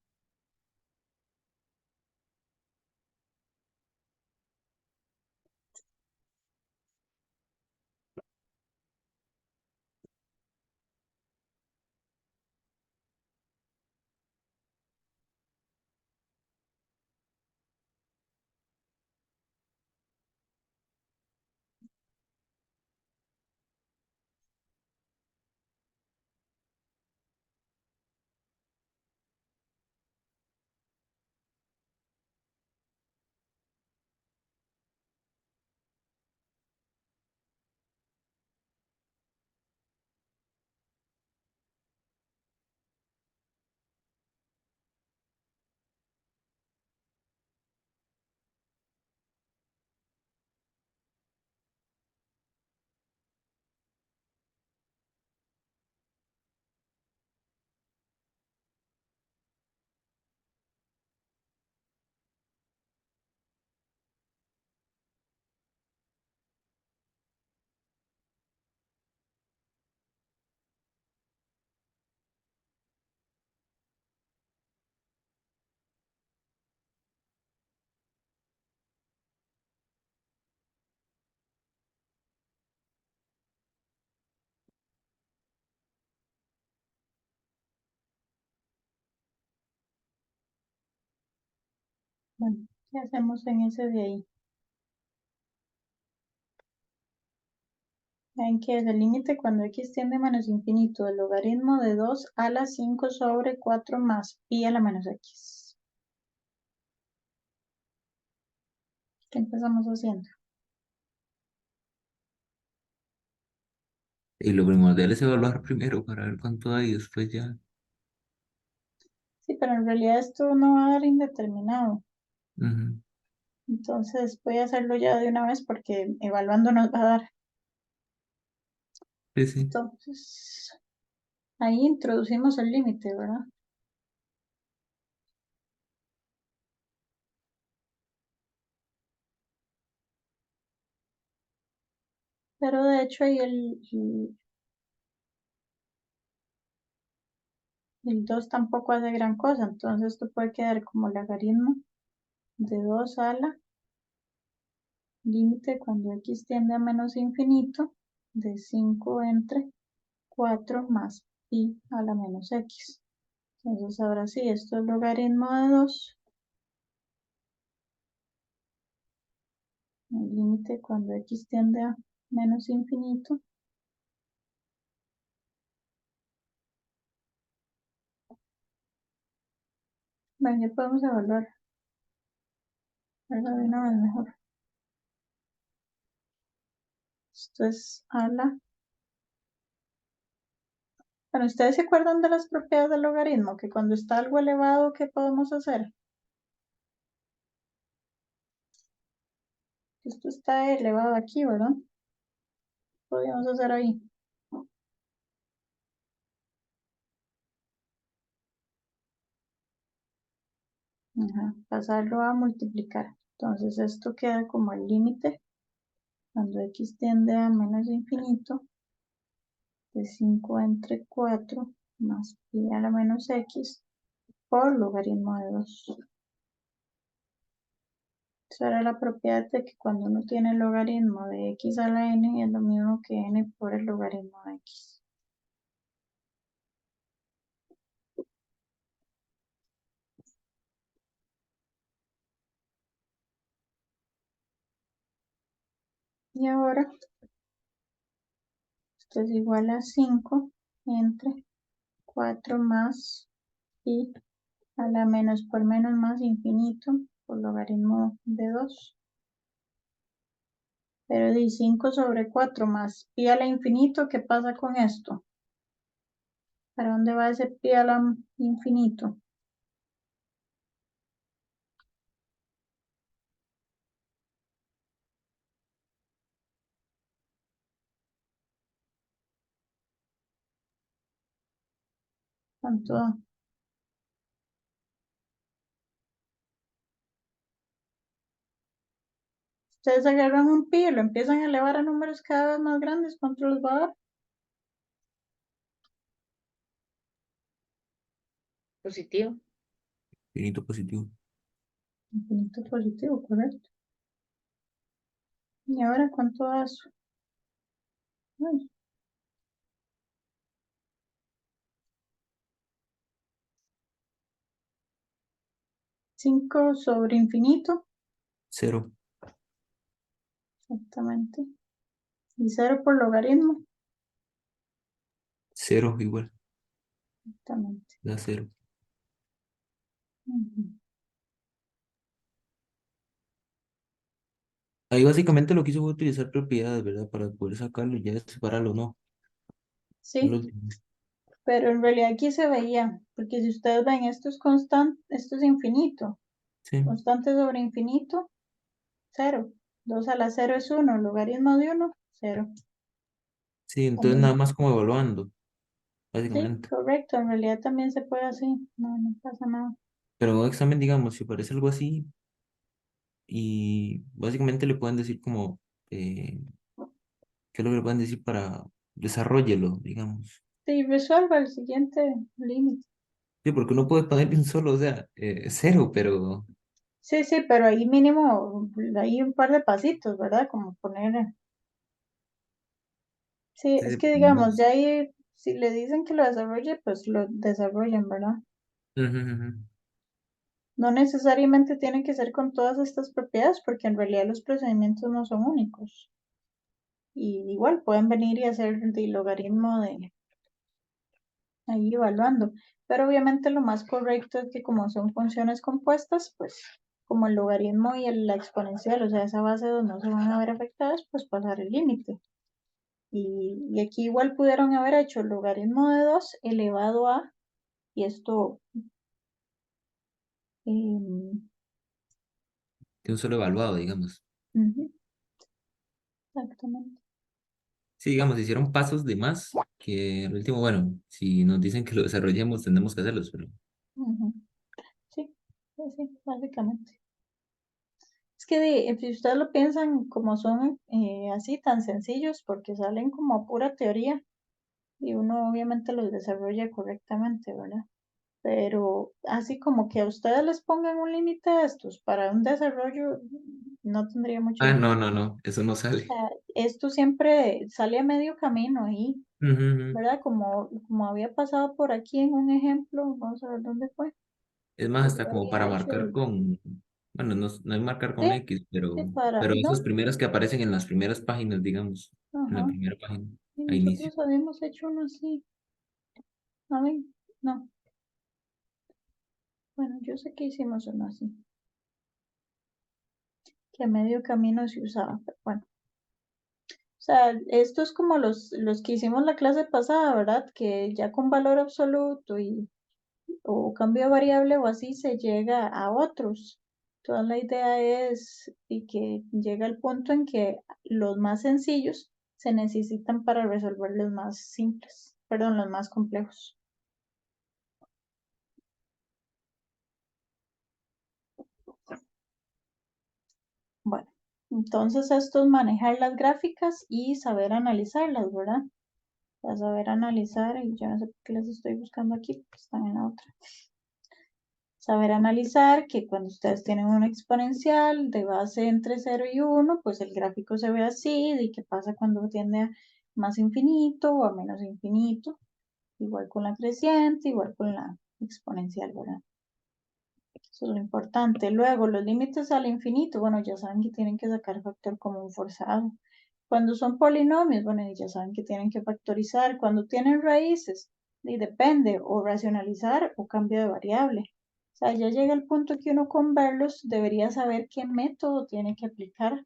Bueno, ¿qué hacemos en ese de ahí? ¿En qué es el límite cuando x tiende a menos infinito? El logaritmo de 2 a la 5 sobre 4 más pi a la menos x. ¿Qué empezamos haciendo? Y lo primordial es evaluar primero para ver cuánto hay y después ya. Sí, pero en realidad esto no va a dar indeterminado. Ujú. Entonces voy a hacerlo ya de una vez porque evaluando nos va a dar. Sí, sí. Entonces, ahí introducimos el límite, ¿verdad? Pero de hecho ahí el 2 tampoco hace gran cosa. Entonces esto puede quedar como logaritmo de 2 a la límite cuando x tiende a menos infinito de 5 entre 4 más pi a la menos x. Entonces ahora sí, esto es logaritmo de 2. El límite cuando x tiende a menos infinito. Bueno, ya podemos evaluar. ¿Verdad? De una vez mejor. Esto es a la. Bueno, ¿ustedes se acuerdan de las propiedades del logaritmo? Que cuando está algo elevado, ¿qué podemos hacer? Esto está elevado aquí, ¿verdad? Podríamos hacer ahí. Ajá, pasarlo a multiplicar. Entonces esto queda como el límite cuando x tiende a menos infinito de 5 entre 4 más pi a la menos x por logaritmo de 2. Esa era la propiedad de que cuando uno tiene el logaritmo de x a la n es lo mismo que n por el logaritmo de x. Y ahora esto es igual a 5 entre 4 más pi a la menos por menos más infinito por logaritmo de 2. Pero di 5 sobre 4 más pi a la infinito, ¿qué pasa con esto? ¿Para dónde va ese pi a la infinito? ¿Cuánto da? Ustedes agarran un pi y lo empiezan a elevar a números cada vez más grandes, ¿cuánto les va a dar? Positivo. Infinito positivo. Infinito positivo, correcto. ¿Y ahora cuánto da eso? Ay, 5 sobre infinito, Cero. exactamente. Y 0 por logaritmo, Cero igual. exactamente. Da cero. Ujú. Ahí básicamente lo que hizo fue utilizar propiedades, ¿verdad? Para poder sacarlo y ya separarlo, ¿no? No Sí, lo- pero en realidad aquí se veía, porque si ustedes ven, esto es constante, esto es infinito. Sí, Constante sobre infinito, 0. 2 a la 0 es 1, logaritmo de 1, 0. sí, entonces También, nada más como evaluando, sí, básicamente. correcto, en realidad también se puede así, no pasa nada. Pero en un examen, digamos, si parece algo así, y básicamente le pueden decir como, ¿qué es lo que le pueden decir para desarrollelo, digamos? Sí, resuelva el siguiente límite. Sí, porque uno puede poner un solo, o sea, cero, pero Sí, sí, pero ahí mínimo, hay un par de pasitos, ¿verdad? Como poner, sí, es sí, que por lo digamos, menos. ya ahí, si le dicen que lo desarrolle, pues lo desarrollan, ¿verdad? Ujú, ujú. No necesariamente tiene que ser con todas estas propiedades porque en realidad los procedimientos no son únicos. Y igual pueden venir y hacer el logaritmo de ahí evaluando. Pero obviamente lo más correcto es que como son funciones compuestas, pues como el logaritmo y la exponencial, o sea, esa base donde no se van a ver afectadas, pues pasar el límite. Y aquí igual pudieron haber hecho el logaritmo de 2 elevado a, y esto, ujú, De un solo evaluado, digamos. exactamente. Sí, digamos, hicieron pasos de más que al último, bueno, si nos dicen que lo desarrollemos, tendremos que hacerlos, pero Ujú. Sí, sí, básicamente. Es que si ustedes lo piensan como son así tan sencillos, porque salen como pura teoría y uno obviamente los desarrolla correctamente, ¿verdad? Pero así como que a ustedes les pongan un límite a estos para un desarrollo, no tendría mucho ah, sentido. no, no, no, eso no sale. Esto siempre sale a medio camino ahí, Ujú, ujú. ¿verdad? Como había pasado por aquí en un ejemplo, vamos a ver dónde fue, Es más, que hasta yo como para había hecho marcar con, bueno, no, no es marcar con sí, X, sí, para, pero esos no, primeros que aparecen en las primeras páginas, digamos, en la ajá, primera página, y a inicio. nosotros habíamos hecho uno así, a ver, no, bueno, yo sé que hicimos uno así, que a medio camino se usaba, pero bueno. O sea, esto es como los que hicimos la clase pasada, ¿verdad? Que ya con valor absoluto o cambio de variable o así se llega a otros. Toda la idea es y que llega al punto en que los más sencillos se necesitan para resolver los más simples, perdón, los más complejos. Bueno, entonces esto es manejar las gráficas y saber analizarlas, ¿verdad? Para saber analizar, y ya no sé por qué las estoy buscando aquí, porque están en la otra. Saber analizar que cuando ustedes tienen una exponencial de base entre 0 y 1, pues el gráfico se ve así, y qué pasa cuando tiende a más infinito o a menos infinito, igual con la creciente, igual con la exponencial, ¿verdad? Eso es lo importante. Luego, los límites al infinito, bueno, ya saben que tienen que sacar factor común forzado. Cuando son polinomios, bueno, ya saben que tienen que factorizar. Cuando tienen raíces, y depende, o racionalizar o cambio de variable. O sea, ya llega el punto que uno con verlos debería saber qué método tiene que aplicar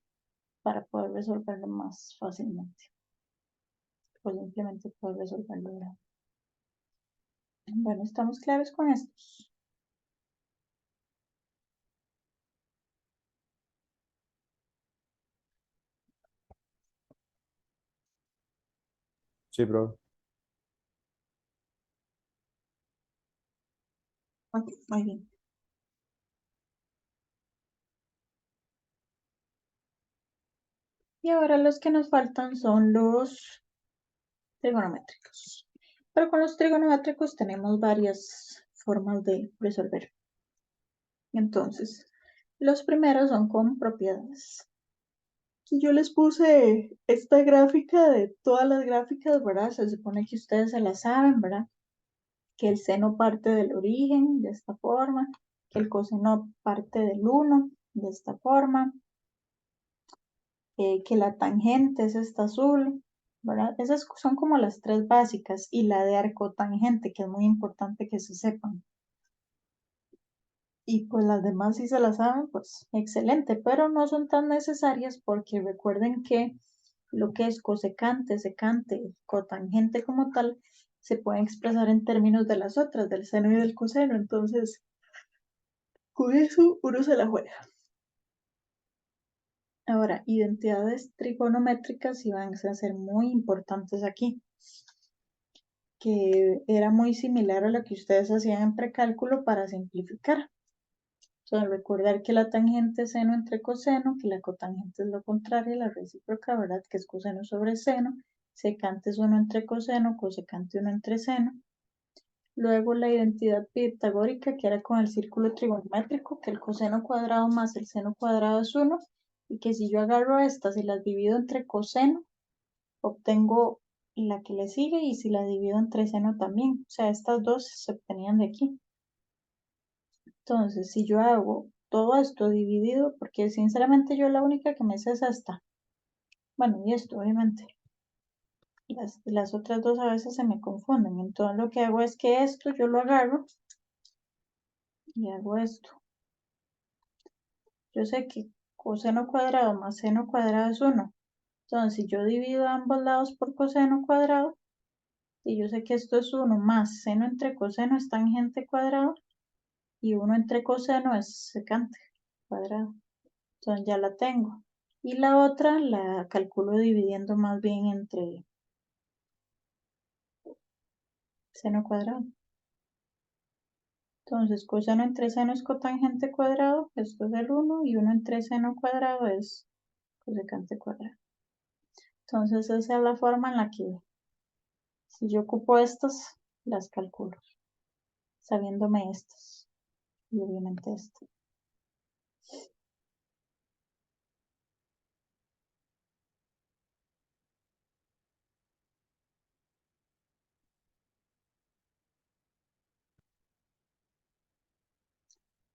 para poder resolverlo más fácilmente. O simplemente poder resolverlo, ¿verdad? Bueno, ¿estamos claros con estos? Sí, bro. Ok, muy bien. Y ahora los que nos faltan son los trigonométricos. Pero con los trigonométricos tenemos varias formas de resolver. Entonces, los primeros son con propiedades. Aquí yo les puse esta gráfica de todas las gráficas, ¿verdad? Se supone que ustedes se las saben, ¿verdad? Que el seno parte del origen de esta forma, que el coseno parte del 1 de esta forma, que la tangente es esta azul, ¿verdad? Esas son como las tres básicas y la de arcotangente, que es muy importante que se sepan. Y pues las demás si se las saben, pues excelente, pero no son tan necesarias porque recuerden que lo que es cosecante, secante, cotangente como tal, se pueden expresar en términos de las otras, del seno y del coseno, entonces con eso uno se la juega. Ahora, identidades trigonométricas sí van a ser muy importantes aquí, que era muy similar a lo que ustedes hacían en precálculo para simplificar. Entonces, recordar que la tangente es seno entre coseno, que la cotangente es lo contrario, la recíproca, ¿verdad? Que es coseno sobre seno, secante es 1 entre coseno, cosecante 1 entre seno. Luego la identidad pitagórica, que era con el círculo trigonométrico, que el coseno cuadrado más el seno cuadrado es 1, y que si yo agarro estas y las divido entre coseno, obtengo la que le sigue, y si la divido entre seno también. O sea, estas dos se obtenían de aquí. Entonces, si yo hago todo esto dividido, porque sinceramente yo la única que me sé es esta. Bueno, y esto, obviamente. Las otras dos a veces se me confunden. Entonces, lo que hago es que esto yo lo agarro y hago esto. Yo sé que coseno cuadrado más seno cuadrado es 1. Entonces, si yo divido ambos lados por coseno cuadrado, y yo sé que esto es 1 más seno entre coseno es tangente cuadrado, y 1 entre coseno es secante cuadrado. Entonces ya la tengo. Y la otra la calculo dividiendo más bien entre seno cuadrado. Entonces, coseno entre seno es cotangente cuadrado, esto es el 1, y 1 entre seno cuadrado es cosecante cuadrado. Entonces, esa es la forma en la que, si yo ocupo estas, las calculo, sabiéndome estas, y obviamente esta.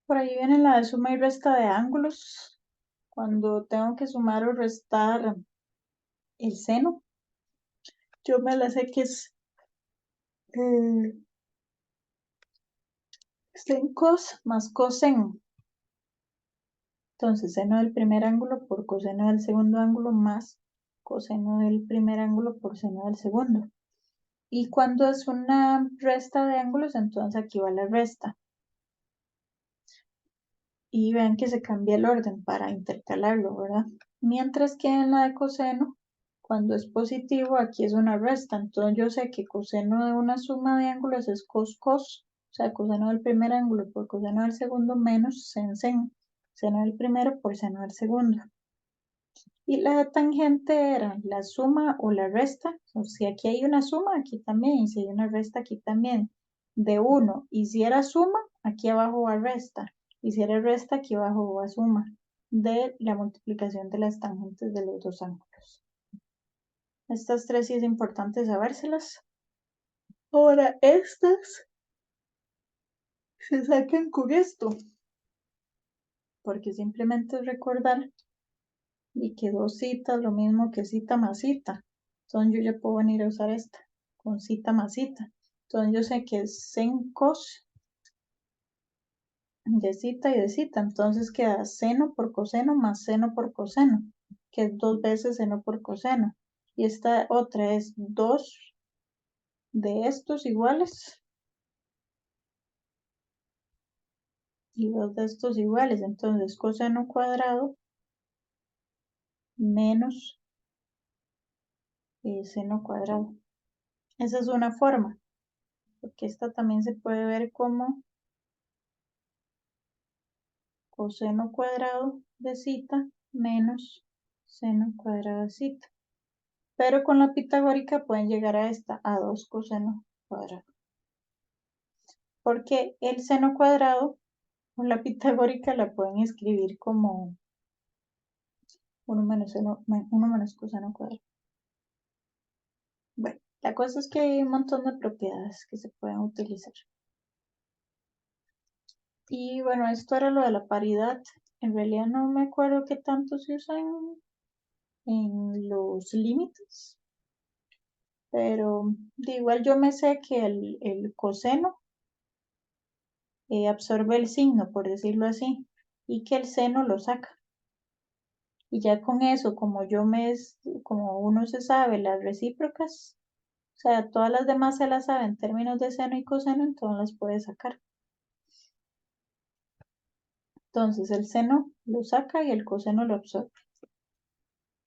Por ahí viene la de suma y resta de ángulos. Cuando tengo que sumar o restar el seno, yo me la sé que es sen cos más cosen. Entonces, seno del primer ángulo por coseno del segundo ángulo más coseno del primer ángulo por seno del segundo. Y cuando es una resta de ángulos, entonces aquí va la resta. Y vean que se cambia el orden para intercalarlo, ¿verdad? Mientras que en la de coseno, cuando es positivo, aquí es una resta. Entonces yo sé que coseno de una suma de ángulos es cos cos, o sea, coseno del primer ángulo por coseno del segundo menos sen sen, seno del primero por seno del segundo. Y la tangente era la suma o la resta. O si aquí hay una suma, aquí también. Y si hay una resta, aquí también. De 1. Y si era suma, aquí abajo va resta. Y si era resta, aquí abajo va suma. De la multiplicación de las tangentes de los dos ángulos. Estas tres sí es importante sabérselas. Ahora, estas se sacan con esto. Porque simplemente es recordar y que dos citas, lo mismo que cita más cita. Entonces yo ya puedo venir a usar esta, con cita más cita. Entonces yo sé que es sen cos de cita y de cita. Entonces queda seno por coseno más seno por coseno, que es 2 veces seno por coseno. Y esta otra es 2 de estos iguales y 2 de estos iguales. Entonces coseno cuadrado menos seno cuadrado. Esa es una forma, porque esta también se puede ver como coseno cuadrado de cita menos seno cuadrado de cita. Pero con la pitagórica pueden llegar a esta, a 2 coseno cuadrado. Porque el seno cuadrado con la pitagórica la pueden escribir como 1 menos coseno cuadrado. Bueno, la cosa es que hay un montón de propiedades que se pueden utilizar. Y bueno, esto era lo de la paridad. En realidad no me acuerdo qué tanto se usa en los límites. Pero de igual yo me sé que el coseno absorbe el signo, por decirlo así, y que el seno lo saca. Y ya con eso, como uno se sabe las recíprocas, o sea, todas las demás se las sabe en términos de seno y coseno, entonces las puede sacar. Entonces el seno lo saca y el coseno lo absorbe.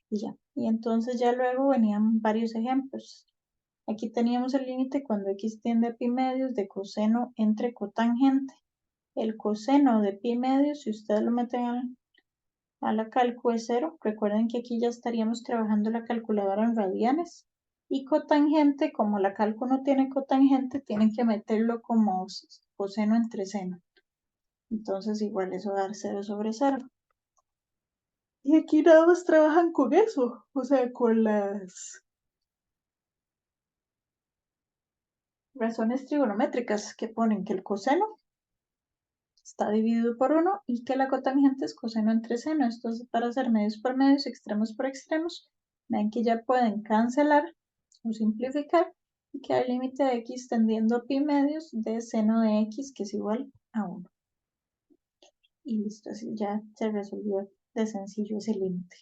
Y ya. Y entonces ya luego venían varios ejemplos. Aquí teníamos el límite cuando x tiende a pi medios de coseno entre cotangente. El coseno de pi medios, si ustedes lo meten a la calcu es 0. Recuerden que aquí ya estaríamos trabajando la calculadora en radianes. Y cotangente, como la calcu no tiene cotangente, tienen que meterlo como coseno entre seno. Entonces igual eso va a dar 0 sobre 0. Y aquí nada más trabajan con eso, o sea, con las razones trigonométricas que ponen que el coseno está dividido por 1 y que la cotangente es coseno entre seno. Esto es para hacer medios por medios, extremos por extremos. Ven que ya pueden cancelar o simplificar y queda el límite de x tendiendo a pi medios de seno de x, que es igual a 1. Y listo, así ya se resolvió de sencillo ese límite.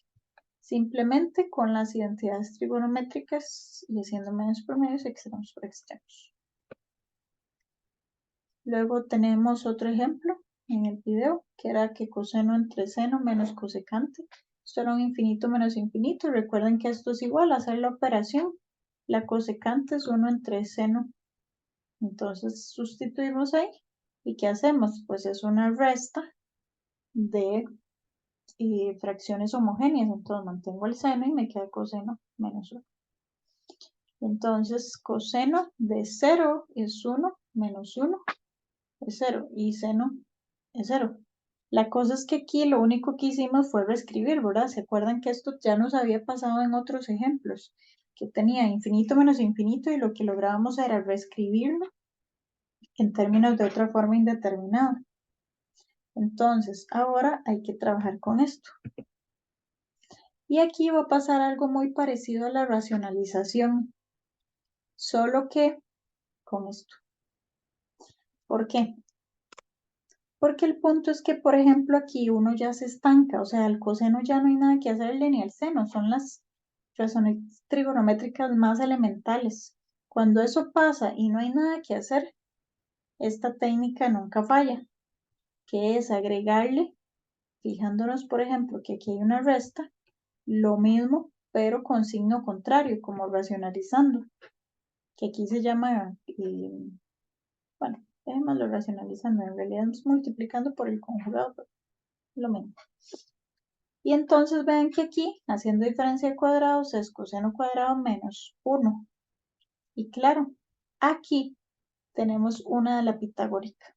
Simplemente con las identidades trigonométricas y haciendo medios por medios, extremos por extremos. Luego tenemos otro ejemplo en el video, que era que coseno entre seno menos cosecante. Esto era un infinito menos infinito. Recuerden que esto es igual a hacer la operación. La cosecante es 1 entre seno. Entonces sustituimos ahí. ¿Y qué hacemos? Pues es una resta de fracciones homogéneas. Entonces mantengo el seno y me queda coseno menos 1. Entonces coseno de 0 es 1 menos 1 es 0 y seno es 0. La cosa es que aquí lo único que hicimos fue reescribir, ¿verdad? ¿Se acuerdan que esto ya nos había pasado en otros ejemplos? Que tenía infinito menos infinito y lo que lográbamos era reescribirlo en términos de otra forma indeterminada. Entonces, ahora hay que trabajar con esto. Y aquí va a pasar algo muy parecido a la racionalización, solo que con esto. ¿Por qué? Porque el punto es que, por ejemplo, aquí uno ya se estanca, o sea, el coseno ya no hay nada que hacerle ni al seno, son las razones trigonométricas más elementales. Cuando eso pasa y no hay nada que hacer, esta técnica nunca falla, que es agregarle, fijándonos, por ejemplo, que aquí hay una resta, lo mismo, pero con signo contrario, como racionalizando, que aquí se llama, bueno, déjenmelo racionalizando, en realidad es multiplicando por el conjugado, pero lo mismo. Y entonces ven que aquí, haciendo diferencia de cuadrados, es coseno cuadrado menos 1. Y claro, aquí tenemos una de la pitagórica.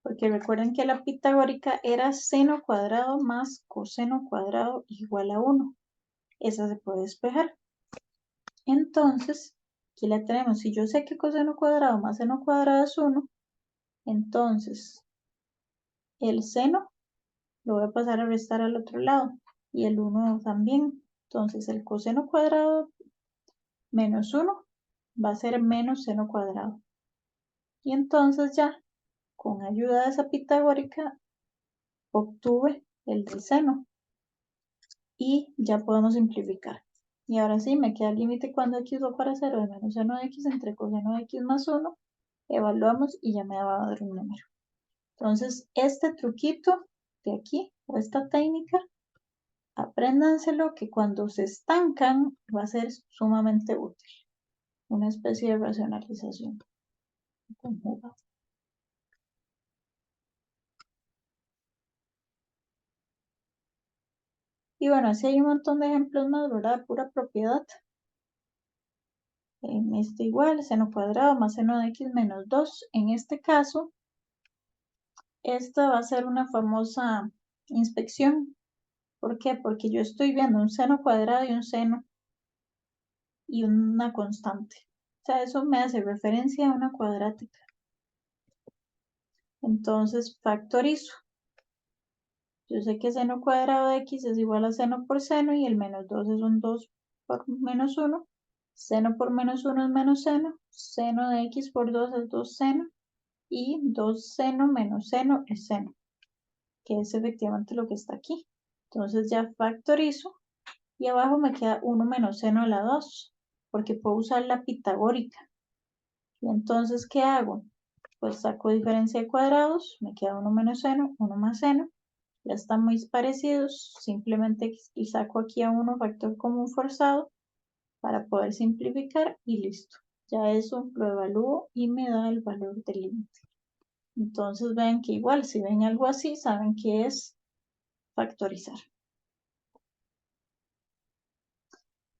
Porque recuerden que la pitagórica era seno cuadrado más coseno cuadrado igual a 1. Esa se puede despejar. Entonces, aquí la tenemos. Si yo sé que coseno cuadrado más seno cuadrado es 1, entonces el seno lo voy a pasar a restar al otro lado. Y el 1 también. Entonces el coseno cuadrado menos 1 va a ser menos seno cuadrado. Y entonces ya, con ayuda de esa pitagórica, obtuve el del seno. Y ya podemos simplificar. Y ahora sí, me queda el límite cuando x va para 0 de menos seno de x entre coseno de x más 1. Evaluamos y ya me va a dar un número. Entonces, este truquito de aquí, o esta técnica, apréndanselo que cuando se estancan va a ser sumamente útil. Una especie de racionalización conjugada. Y bueno, así hay un montón de ejemplos más, ¿verdad? Pura propiedad. En este igual, seno cuadrado más seno de x menos 2. En este caso, esta va a ser una famosa inspección. ¿Por qué? Porque yo estoy viendo un seno cuadrado y un seno y una constante. O sea, eso me hace referencia a una cuadrática. Entonces, factorizo. Yo sé que seno cuadrado de x es igual a seno por seno y el menos 2 es un 2 por menos 1. Seno por menos 1 es menos seno. Seno de x por 2 es 2 seno. Y 2 seno menos seno es seno, que es efectivamente lo que está aquí. Entonces ya factorizo y abajo me queda 1 menos seno a la 2, porque puedo usar la pitagórica. Y entonces, ¿qué hago? Pues saco diferencia de cuadrados, me queda 1 menos seno, 1 más seno. Ya están muy parecidos, simplemente saco aquí a 1 factor común forzado para poder simplificar y listo. Ya eso lo evalúo y me da el valor del límite. Entonces ven que igual, si ven algo así, saben que es factorizar.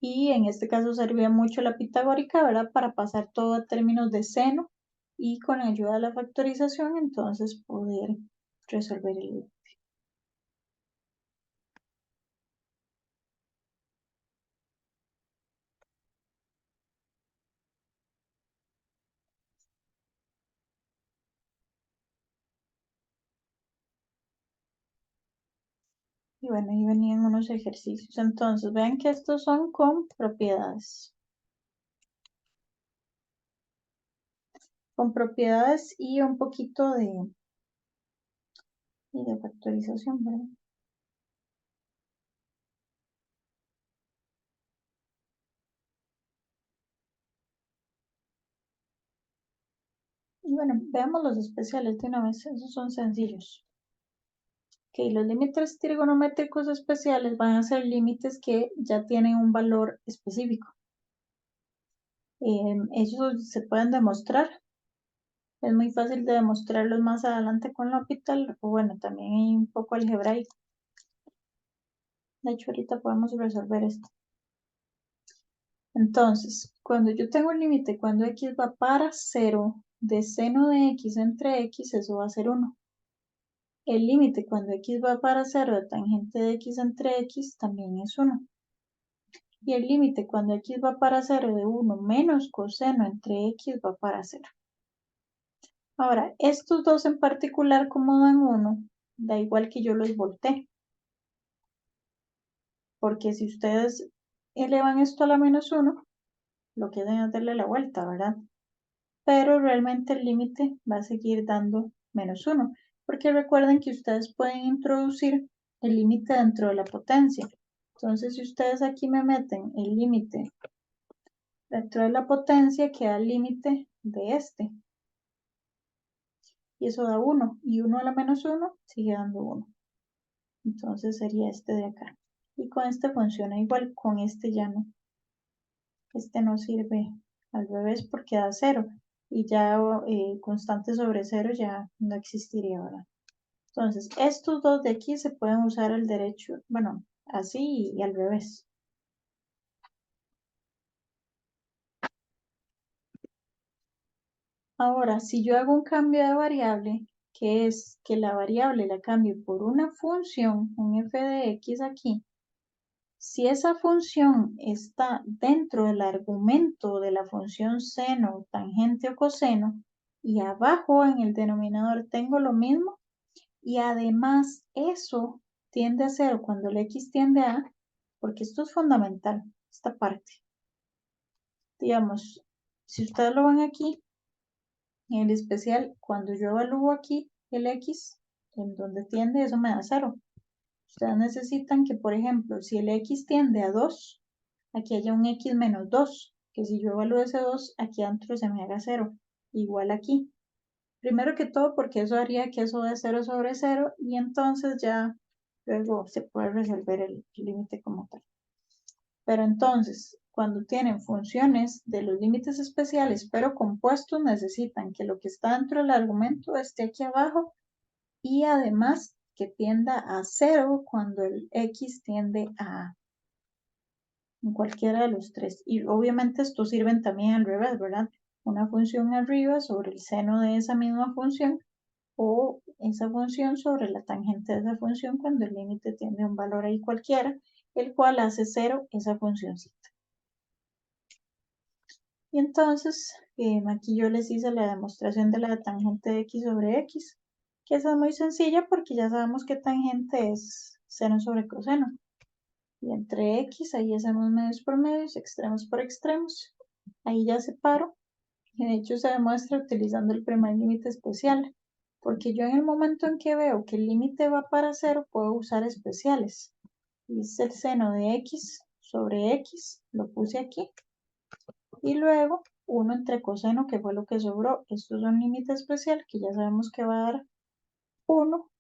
Y en este caso servía mucho la pitagórica, ¿verdad? Para pasar todo a términos de seno y con ayuda de la factorización, entonces poder resolver el límite. Y bueno, ahí venían unos ejercicios. Entonces, vean que estos son con propiedades. Con propiedades y un poquito de factorización, ¿verdad? Y bueno, veamos los especiales de una vez. Esos son sencillos. Ok, los límites trigonométricos especiales van a ser límites que ya tienen un valor específico. Ellos se pueden demostrar. Es muy fácil de demostrarlos más adelante con L'Hopital, o bueno, también hay un poco algebraico. De hecho, ahorita podemos resolver esto. Entonces, cuando yo tengo un límite, cuando x va para 0, de seno de x entre x, eso va a ser 1. El límite cuando x va para 0 de tangente de x entre x también es 1. Y el límite cuando x va para 0 de 1 menos coseno entre x va para 0. Ahora, estos dos en particular, como dan 1, da igual que yo los voltee. Porque si ustedes elevan esto a la menos 1, lo que deben es darle la vuelta, ¿verdad? Pero realmente el límite va a seguir dando menos 1. Porque recuerden que ustedes pueden introducir el límite dentro de la potencia. Entonces, si ustedes aquí me meten el límite dentro de la potencia, queda el límite de este. Y eso da 1. Y 1 a la menos 1 sigue dando 1. Entonces sería este de acá. Y con este funciona igual, con este ya no. Este no sirve al revés porque da 0. Y ya constante sobre 0 ya no existiría ahora. Entonces, estos dos de aquí se pueden usar al derecho, bueno, así y al revés. Ahora, si yo hago un cambio de variable, que es que la variable la cambio por una función, un f de x aquí, si esa función está dentro del argumento de la función seno, tangente o coseno, y abajo en el denominador tengo lo mismo, y además eso tiende a 0 cuando el x tiende a, porque esto es fundamental, esta parte. Digamos, si ustedes lo ven aquí, en el especial, cuando yo evalúo aquí el x, en donde tiende, eso me da 0. Ustedes necesitan que, por ejemplo, si el x tiende a 2, aquí haya un x menos 2, que si yo evalúo ese 2, aquí adentro se me haga 0, igual aquí. Primero que todo, porque eso haría que eso dé 0 sobre 0, y entonces ya luego se puede resolver el límite como tal. Pero entonces, cuando tienen funciones de los límites especiales, pero compuestos, necesitan que lo que está dentro del argumento esté aquí abajo y además que tienda a 0 cuando el x tiende a en cualquiera de los tres. Y obviamente estos sirven también al revés, ¿verdad? Una función arriba sobre el seno de esa misma función o esa función sobre la tangente de esa función cuando el límite tiene un valor ahí cualquiera, el cual hace 0 esa funcióncita. Y entonces, aquí yo les hice la demostración de la tangente de x sobre x, que esa es muy sencilla porque ya sabemos que tangente es seno sobre coseno. Y entre x, ahí hacemos medios por medios, extremos por extremos. Ahí ya separo. Y de hecho se demuestra utilizando el primer límite especial. Porque yo en el momento en que veo que el límite va para 0, puedo usar especiales. Y es el seno de x sobre x, lo puse aquí. Y luego 1 entre coseno, que fue lo que sobró. Esto es un límite especial que ya sabemos que va a dar 1.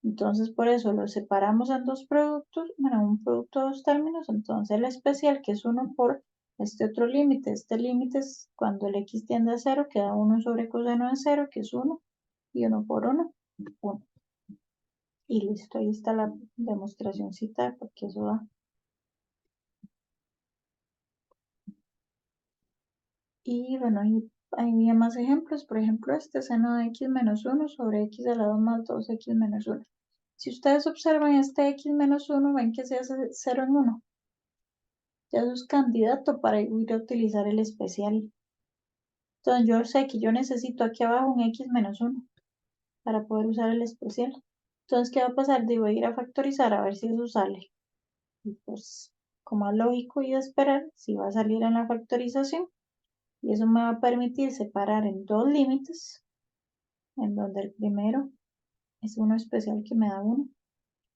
Entonces por eso lo separamos en dos productos, bueno, un producto de dos términos. Entonces el especial, que es 1 por este otro límite. Este límite es cuando el x tiende a 0, queda 1 sobre coseno de 0, que es 1. Y 1 por 1, 1. Y listo, ahí está la demostracióncita, porque eso da. Y bueno, ahí había más ejemplos. Por ejemplo, este seno de x menos 1 sobre x elevado más 2x menos 1. Si ustedes observan este x menos 1, ven que se hace 0 en 1. Ya eso es candidato para ir a utilizar el especial. Entonces yo sé que yo necesito aquí abajo un x menos 1 para poder usar el especial. Entonces, ¿qué va a pasar? Digo, ir a factorizar a ver si eso sale. Y pues, como es lógico y de esperar, si va a salir en la factorización. Y eso me va a permitir separar en dos límites, en donde el primero es uno especial que me da 1,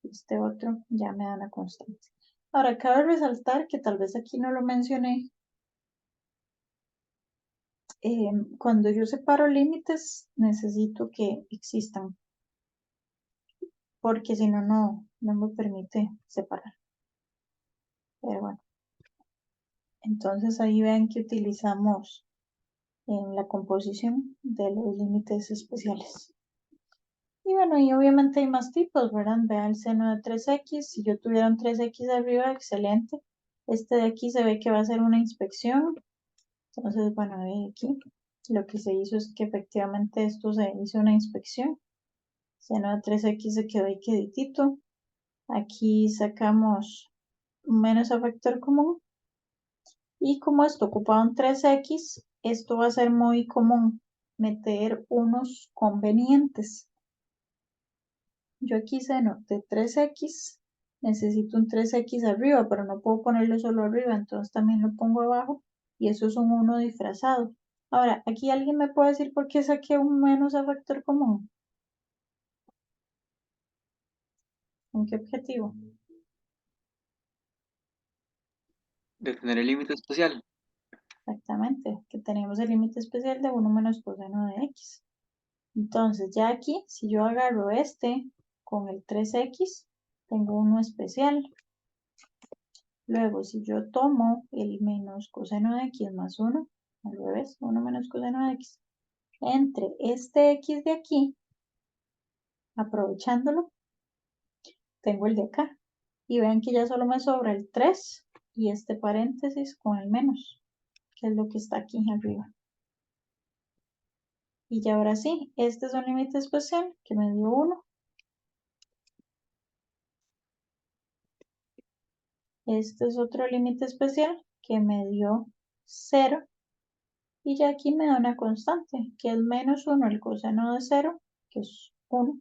y este otro ya me da una constante. Ahora, cabe resaltar que tal vez aquí no lo mencioné. Cuando yo separo límites, necesito que existan, porque si no, no me permite separar. Pero bueno, entonces ahí vean que utilizamos en la composición de los límites especiales. Y bueno, y obviamente hay más tipos, ¿verdad? Vean el seno de 3x. Si yo tuviera un 3x arriba, excelente. Este de aquí se ve que va a ser una inspección. Entonces, bueno, aquí lo que se hizo es que efectivamente esto se hizo una inspección. Seno de 3x se quedó ahí queditito. Aquí sacamos menos a factor común. Y como esto ocupaba un 3x, esto va a ser muy común meter unos convenientes. Yo aquí seno de 3x, necesito un 3x arriba, pero no puedo ponerlo solo arriba, entonces también lo pongo abajo y eso es un 1 disfrazado. Ahora, aquí alguien me puede decir por qué saqué un menos a factor común. ¿Con qué objetivo? De tener el límite especial. Exactamente, que tenemos el límite especial de 1 menos coseno de x. Entonces, ya aquí, si yo agarro este con el 3x, tengo uno especial. Luego, si yo tomo el menos coseno de x más 1, al revés, 1 menos coseno de x, entre este x de aquí, aprovechándolo, tengo el de acá. Y vean que ya solo me sobra el 3 y este paréntesis con el menos, que es lo que está aquí arriba. Y ya ahora sí, este es un límite especial que me dio 1. Este es otro límite especial que me dio 0. Y ya aquí me da una constante, que es menos 1 el coseno de 0, que es 1,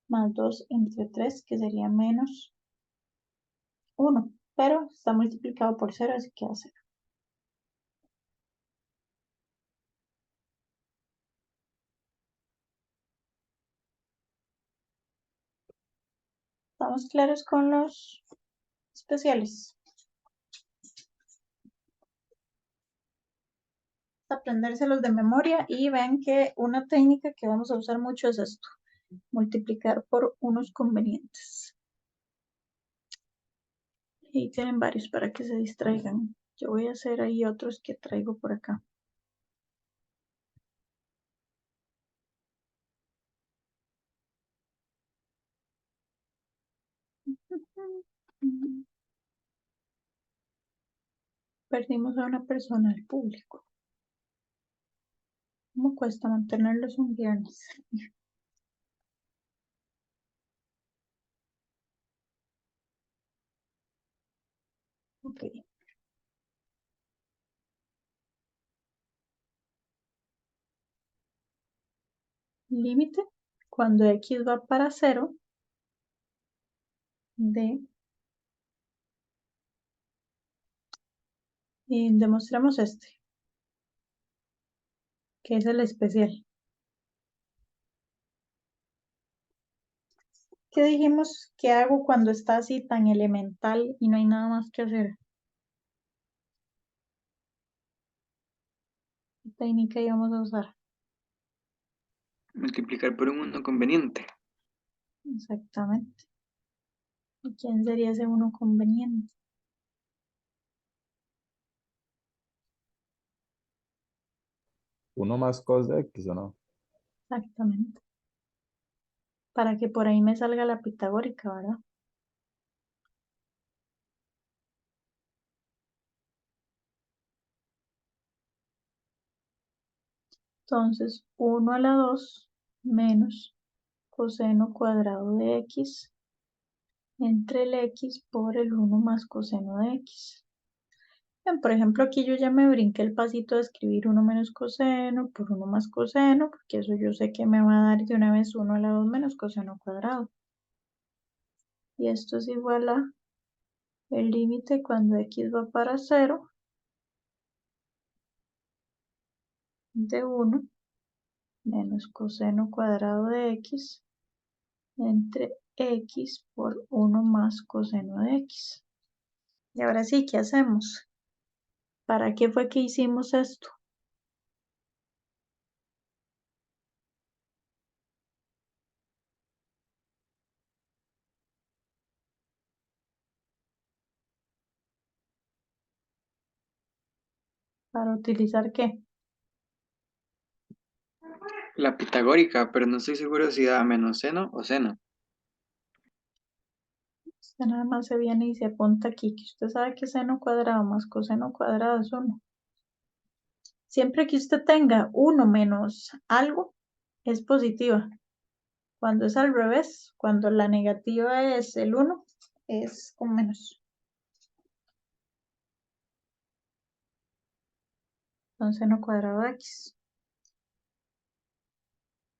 más 2 entre 3, que sería menos 1. Pero está multiplicado por 0, así que va a 0. ¿Estamos claros con los especiales? Aprendérselos de memoria y vean que una técnica que vamos a usar mucho es esto, multiplicar por unos convenientes. Y tienen varios para que se distraigan. Yo voy a hacer ahí otros que traigo por acá. Perdimos a una persona del público. ¿Cómo cuesta mantenerlos un viernes? Ok. Límite cuando x va para 0 de... demostremos este, que es el especial. ¿Qué dijimos que hago cuando está así tan elemental y no hay nada más que hacer? ¿Qué técnica íbamos a usar? Multiplicar por un 1 conveniente. Exactamente. ¿Y quién sería ese uno conveniente? Uno más cos de X, ¿o no? Exactamente. Para que por ahí me salga la pitagórica, ¿verdad? Entonces, 1 a la 2 menos coseno cuadrado de x entre el x por el 1 más coseno de x. Bien, por ejemplo, aquí yo ya me brinqué el pasito de escribir 1 menos coseno por 1 más coseno, porque eso yo sé que me va a dar de una vez 1 a la 2 menos coseno cuadrado. Y esto es igual a el límite cuando x va para 0 de 1 menos coseno cuadrado de x entre x por 1 más coseno de x. Y ahora sí, ¿qué hacemos? ¿Para qué fue que hicimos esto? ¿Para utilizar qué? La pitagórica, pero no estoy seguro si da menos seno o seno. Usted nada más se viene y se apunta aquí, que usted sabe que seno cuadrado más coseno cuadrado es 1. Siempre que usted tenga 1 menos algo, es positiva. Cuando es al revés, cuando la negativa es el 1, es con menos. Entonces seno cuadrado de x.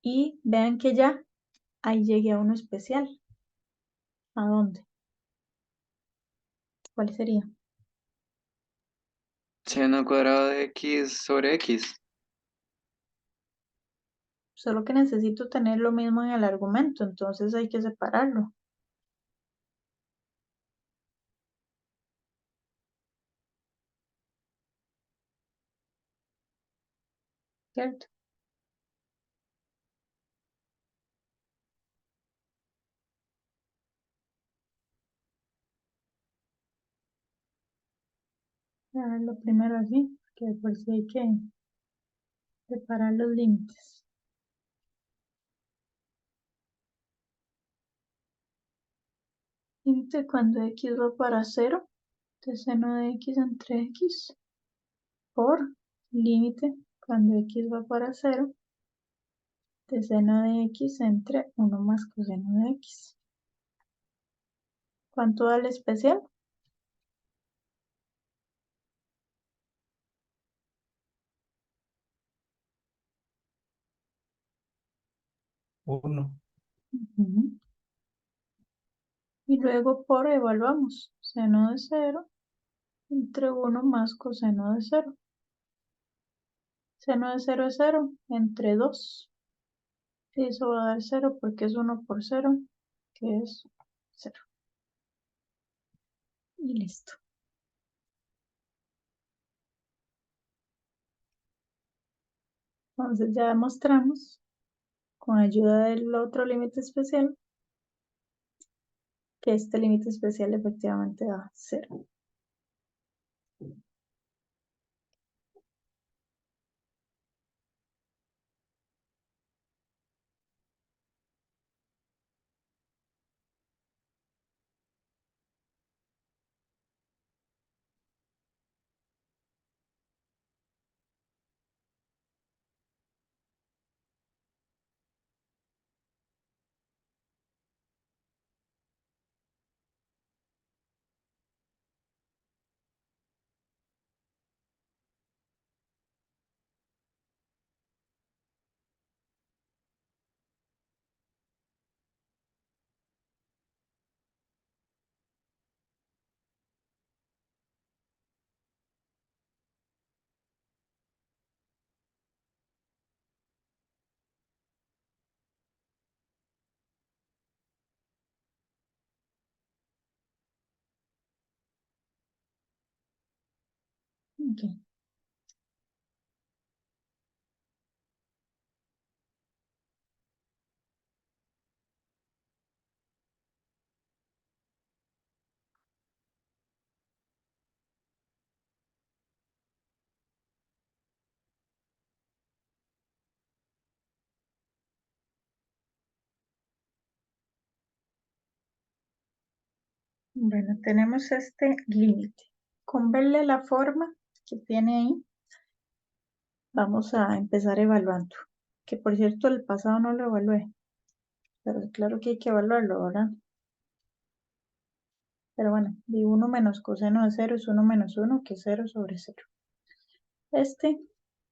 Y vean que ya ahí llegué a uno especial. ¿A dónde? ¿Cuál sería? Seno cuadrado de x sobre x. Solo que necesito tener lo mismo en el argumento, entonces hay que separarlo. ¿Cierto? A ver, lo primero así, que por si hay que separar los límites. Límite cuando x va para 0 de seno de x entre x por límite cuando x va para 0 de seno de x entre 1 más coseno de x. ¿Cuánto da el especial? 1. Ujú. Y luego por evaluamos seno de 0 entre 1 más coseno de 0. Seno de 0 es 0 entre 2. Y eso va a dar 0 porque es 1 por 0, que es 0. Y listo. Entonces ya demostramos con ayuda del otro límite especial que este límite especial efectivamente da 0. Ok. Bueno, tenemos este límite. Con verle la forma que tiene ahí, vamos a empezar evaluando. Que por cierto, el pasado no lo evalué, pero claro que hay que evaluarlo, ¿verdad? Pero bueno, di 1 menos coseno de 0 es 1 menos 1, que es 0 sobre 0.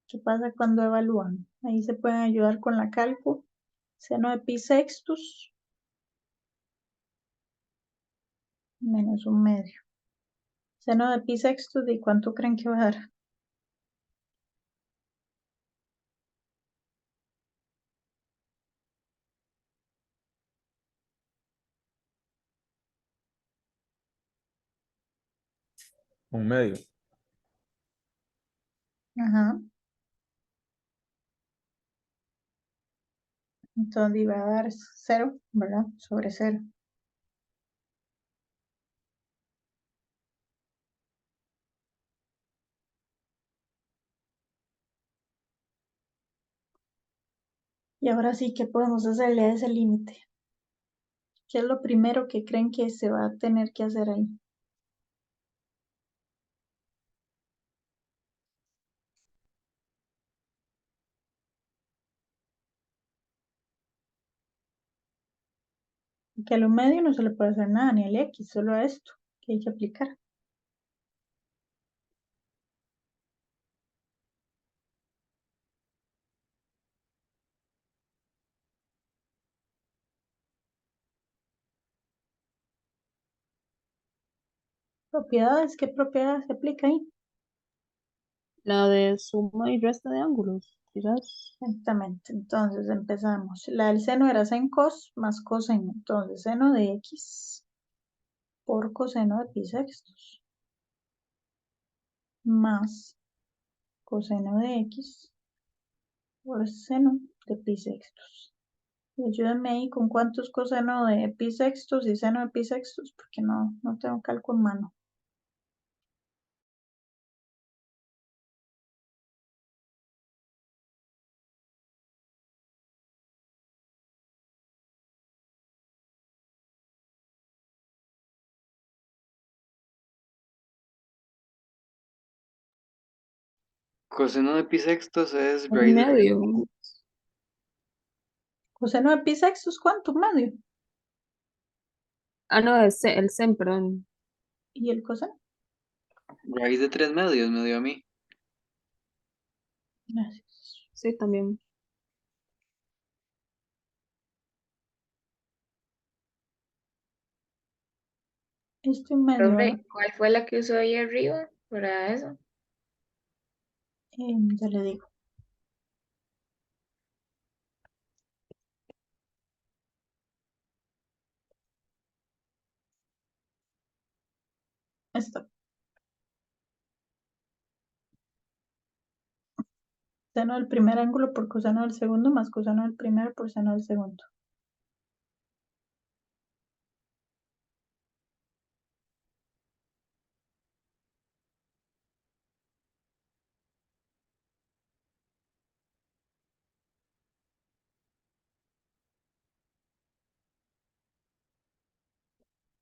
¿Qué pasa cuando evalúan? Ahí se pueden ayudar con la cálculo. Seno de pi sextus menos un medio. Seno de pi sexto, ¿de cuánto creen que va a dar? Un medio. Ajá. Entonces iba a dar 0, ¿verdad? Sobre 0. Y ahora sí, ¿qué podemos hacerle a ese límite? ¿Qué es lo primero que creen que se va a tener que hacer ahí? Que a lo medio no se le puede hacer nada, ni al X, solo a esto que hay que aplicar. Propiedades, ¿qué propiedad se aplica ahí? La de suma y resta de ángulos, quizás. Exactamente, entonces empezamos. La del seno era sen cos más coseno. Entonces, seno de X por coseno de pi sextos más coseno de X por seno de pi sextos. Y ayúdenme ahí con cuántos coseno de pi sextos y seno de pi sextos, porque no tengo cálculo en mano. Coseno de pi sextos es Un raíz de 3. medio. Coseno de pi sextos, ¿cuánto? Medio. Ah, no, el sen, perdón. ¿Y el coseno? Raíz de 3 medios me dio a mí. Gracias. Sí, también. Este medio, ¿verdad? Profe, ¿cuál fue la que usó ahí arriba para eso? Ya le digo. Esto. Seno del primer ángulo por coseno del segundo más coseno del primero por seno del segundo.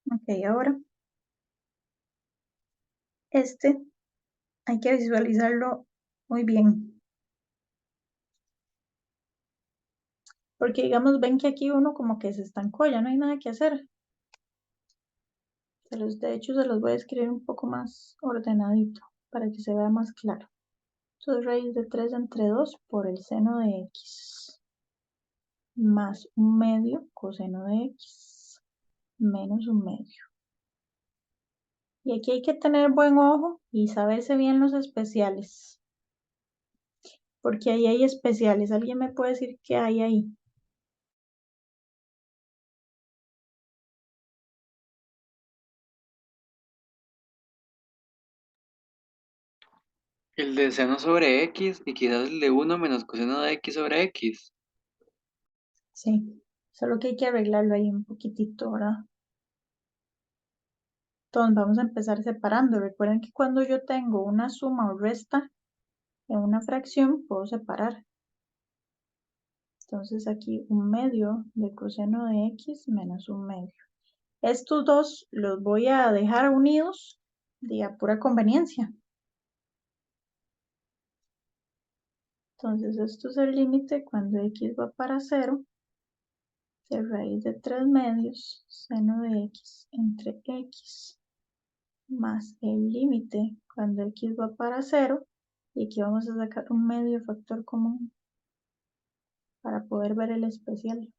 Ok, ahora este hay que visualizarlo muy bien. Porque digamos, ven que aquí uno como que se estancó, ya no hay nada que hacer. De hecho, se los voy a escribir un poco más ordenadito para que se vea más claro. Entonces, raíz de 3 entre 2 por el seno de X más un medio coseno de X menos un medio. Y aquí hay que tener buen ojo y saberse bien los especiales. Porque ahí hay especiales. ¿Alguien me puede decir qué hay ahí? El de seno sobre x y quizás el de 1 menos coseno de x sobre x. Sí, solo que hay que arreglarlo ahí un poquitito, ¿verdad? Entonces vamos a empezar separando. Recuerden que cuando yo tengo una suma o resta en una fracción, puedo separar. Entonces aquí un medio de coseno de X menos un medio. Estos dos los voy a dejar unidos de a pura conveniencia. Entonces esto es el límite cuando X va para 0 de raíz de 3 medios seno de X entre X más el límite cuando X va para 0 y aquí vamos a sacar un medio factor común para poder ver el especial.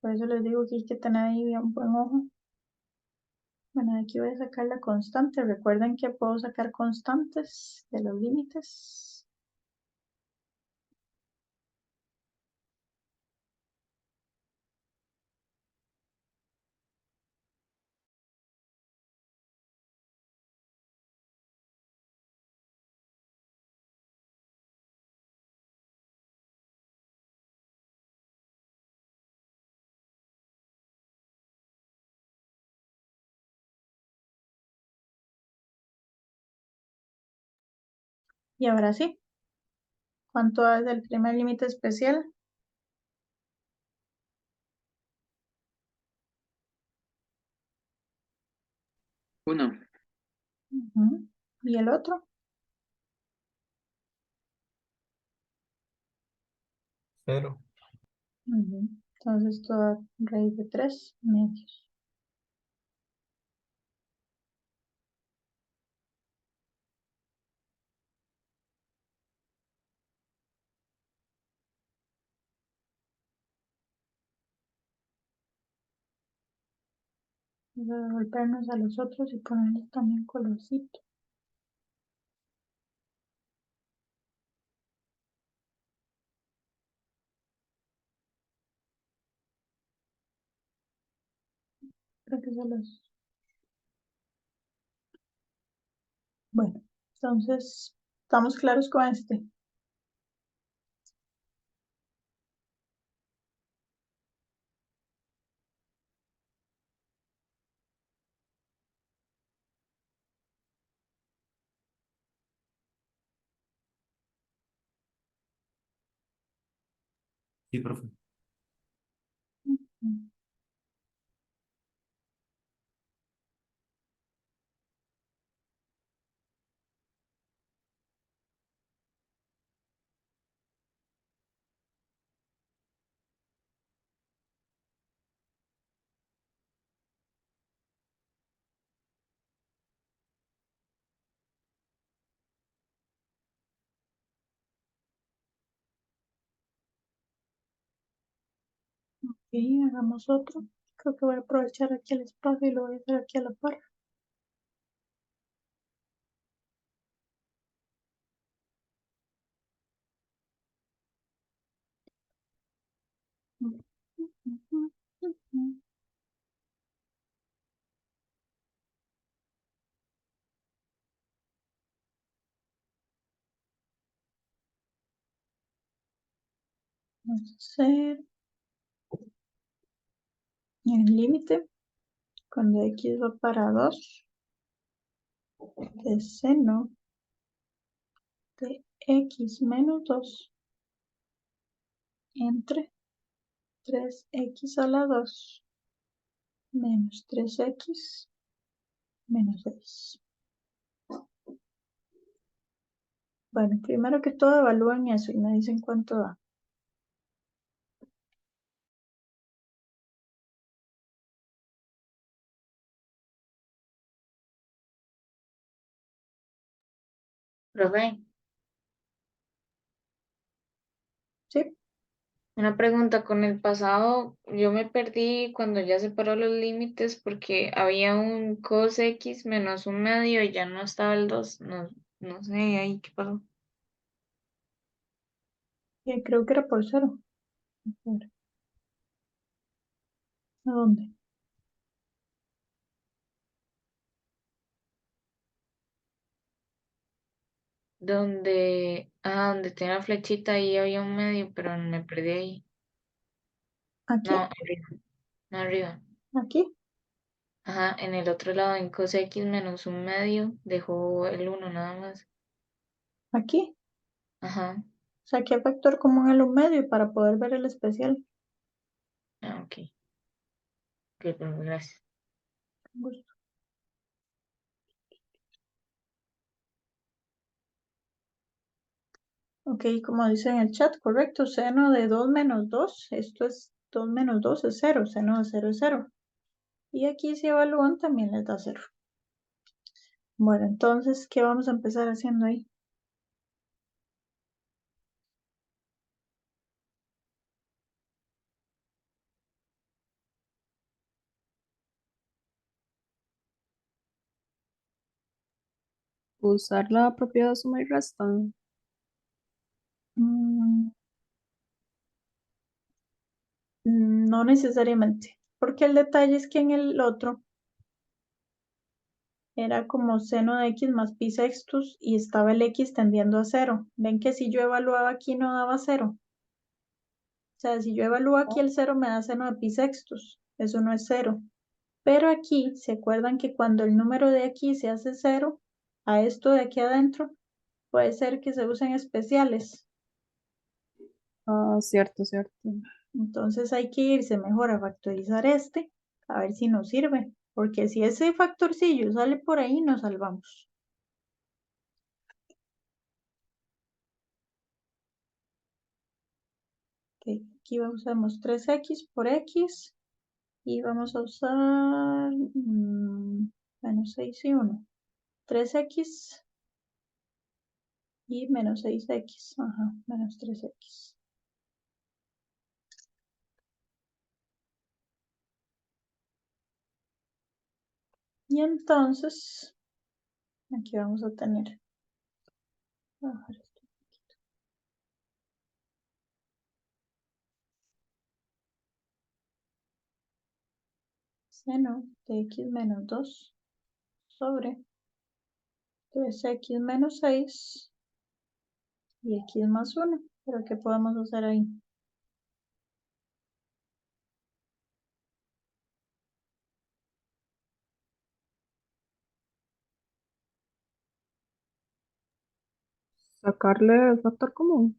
Por eso les digo que hay que tener ahí un buen ojo. Bueno, aquí voy a sacar la constante. Recuerden que puedo sacar constantes de los límites. Y ahora sí, ¿cuánto es el primer límite especial? 1. Ujú. ¿Y el otro? 0. Ujú. Entonces, toda raíz de 3 medios. Vamos a devolvernos a los otros y ponerles también colorcito. Creo que se los... Bueno, entonces, ¿estamos claros con este? Sí, profe. Ujú. Y hagamos otro. Creo que voy a aprovechar aquí el espacio y lo voy a hacer aquí a la par. Vamos a hacer el límite cuando x va para 2 de seno de x menos 2 entre 3x a la 2 menos 3x menos 6. Bueno, primero que todo evalúen eso y me dicen cuánto da. Profe, ¿Sí? una pregunta, con el pasado yo me perdí cuando ya separó los límites porque había un cos x menos un medio y ya no estaba el 2. No, no sé ahí qué pasó. Creo que era por 0. A ver, ¿a dónde? Donde tenía la flechita ahí había un medio, pero me perdí ahí. ¿Aquí? No, arriba, no arriba. ¿Aquí? Ajá, en el otro lado, en cos x menos un medio, dejó el 1 nada más. ¿Aquí? Ajá, Saqué factor común en un medio para poder ver el especial. ok. Ok, pues gracias. Con gusto. Ok, como dice en el chat, correcto, seno de 2 menos 2, esto es 2 menos 2 es 0, seno de 0 es 0. Y aquí si evalúan también les da 0. Bueno, entonces, ¿qué vamos a empezar haciendo ahí? Usar la propiedad de suma y resta. Mm, no necesariamente, porque el detalle es que en el otro era como seno de x más pi sextus y estaba el x tendiendo a cero. Ven que si yo evaluaba aquí no daba cero. O sea, si yo evalúo aquí el cero me da seno de pi sextus. Eso no es cero. Pero aquí, ¿se acuerdan que cuando el número de aquí se hace cero, a esto de aquí adentro, puede ser que se usen especiales? Ah, cierto, cierto. Entonces hay que irse mejor a factorizar este, a ver si nos sirve. Porque si ese factorcillo sale por ahí, nos salvamos. Ok, aquí usamos 3x por x y vamos a usar menos 6 y 1. 3x y menos 6x. Ajá, menos 3x. Y entonces, aquí vamos a tener. Voy a bajar esto un poquito. Seno de x menos 2 sobre 3x menos 6 y x más 1. ¿Pero qué podemos hacer ahí? Sacarle el factor común.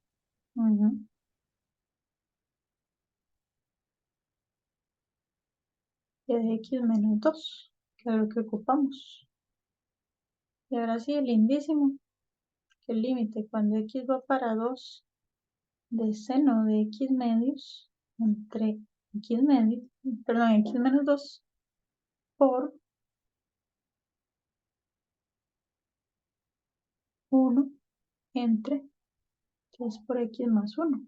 Ujú. Y de x menos 2, que es lo que ocupamos. Y ahora sí, el lindísimo, que el límite cuando x va para 2 de seno de x medios entre x medios, perdón, x menos 2 por 1 entre 3 por x más 1.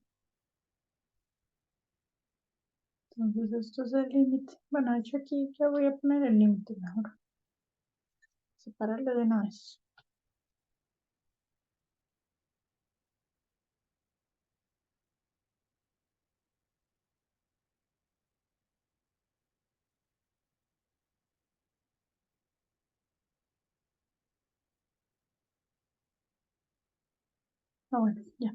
Entonces esto es el límite. Bueno, de hecho aquí ya voy a poner el límite mejor. Separarlo de una vez. Ah, bueno, ya.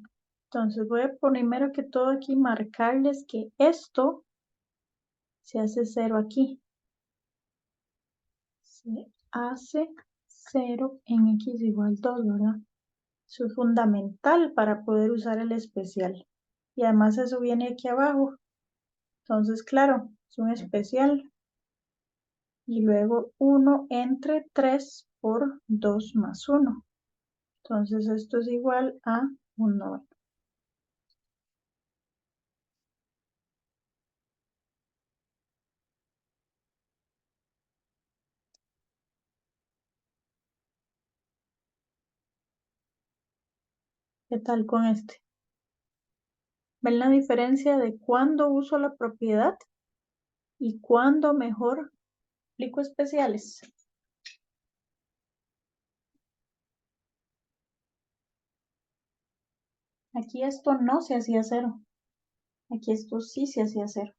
Entonces voy a primero que todo aquí marcarles que esto se hace 0 aquí. Se hace 0 en x igual 2, ¿verdad? Eso es fundamental para poder usar el especial. Y además eso viene aquí abajo. Entonces, claro, es un especial. Y luego 1 entre 3 por 2 más 1. Entonces esto es igual a 1. ¿Qué tal con este? ¿Ven la diferencia de cuándo uso la propiedad y cuándo mejor aplico especiales? Aquí esto no se hacía 0. Aquí esto sí se hacía 0.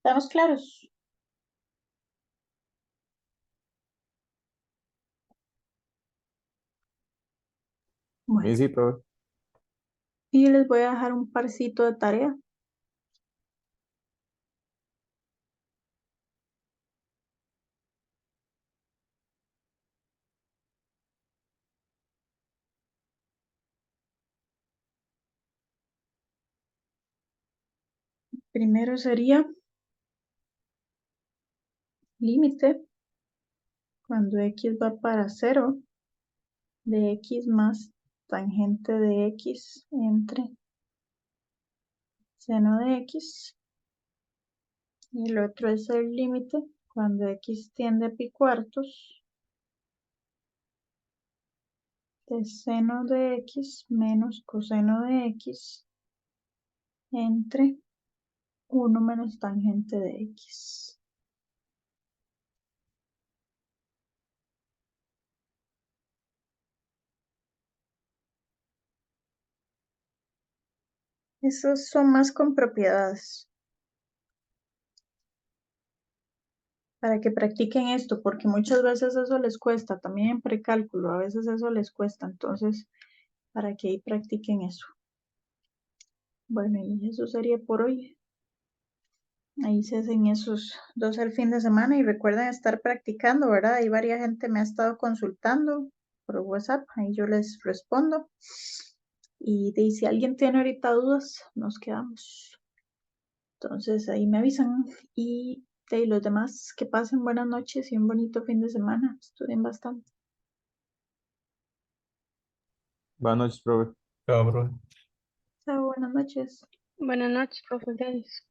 ¿Estamos claros? Bueno, Y sí, profe. y les voy a dejar un parcito de tarea. Primero sería límite cuando x va para 0 de x más tangente de x entre seno de x. Y el otro es el límite cuando x tiende a pi cuartos de seno de x menos coseno de x entre 1 menos tangente de x. Esos son más con propiedades. Para que practiquen esto, porque muchas veces eso les cuesta, también en precálculo, a veces eso les cuesta, entonces, para que ahí practiquen eso. Bueno, y eso sería por hoy. Ahí se hacen esos dos al fin de semana y recuerden estar practicando, ¿verdad? Ahí varias gente me ha estado consultando por WhatsApp, ahí yo les respondo. Y si alguien tiene ahorita dudas, nos quedamos. Entonces ahí me avisan y de los demás que pasen buenas noches y un bonito fin de semana. Estudien bastante. Buenas noches, profe. Chao, profe. Chao, buenas noches. Buenas noches, profe. Gracias.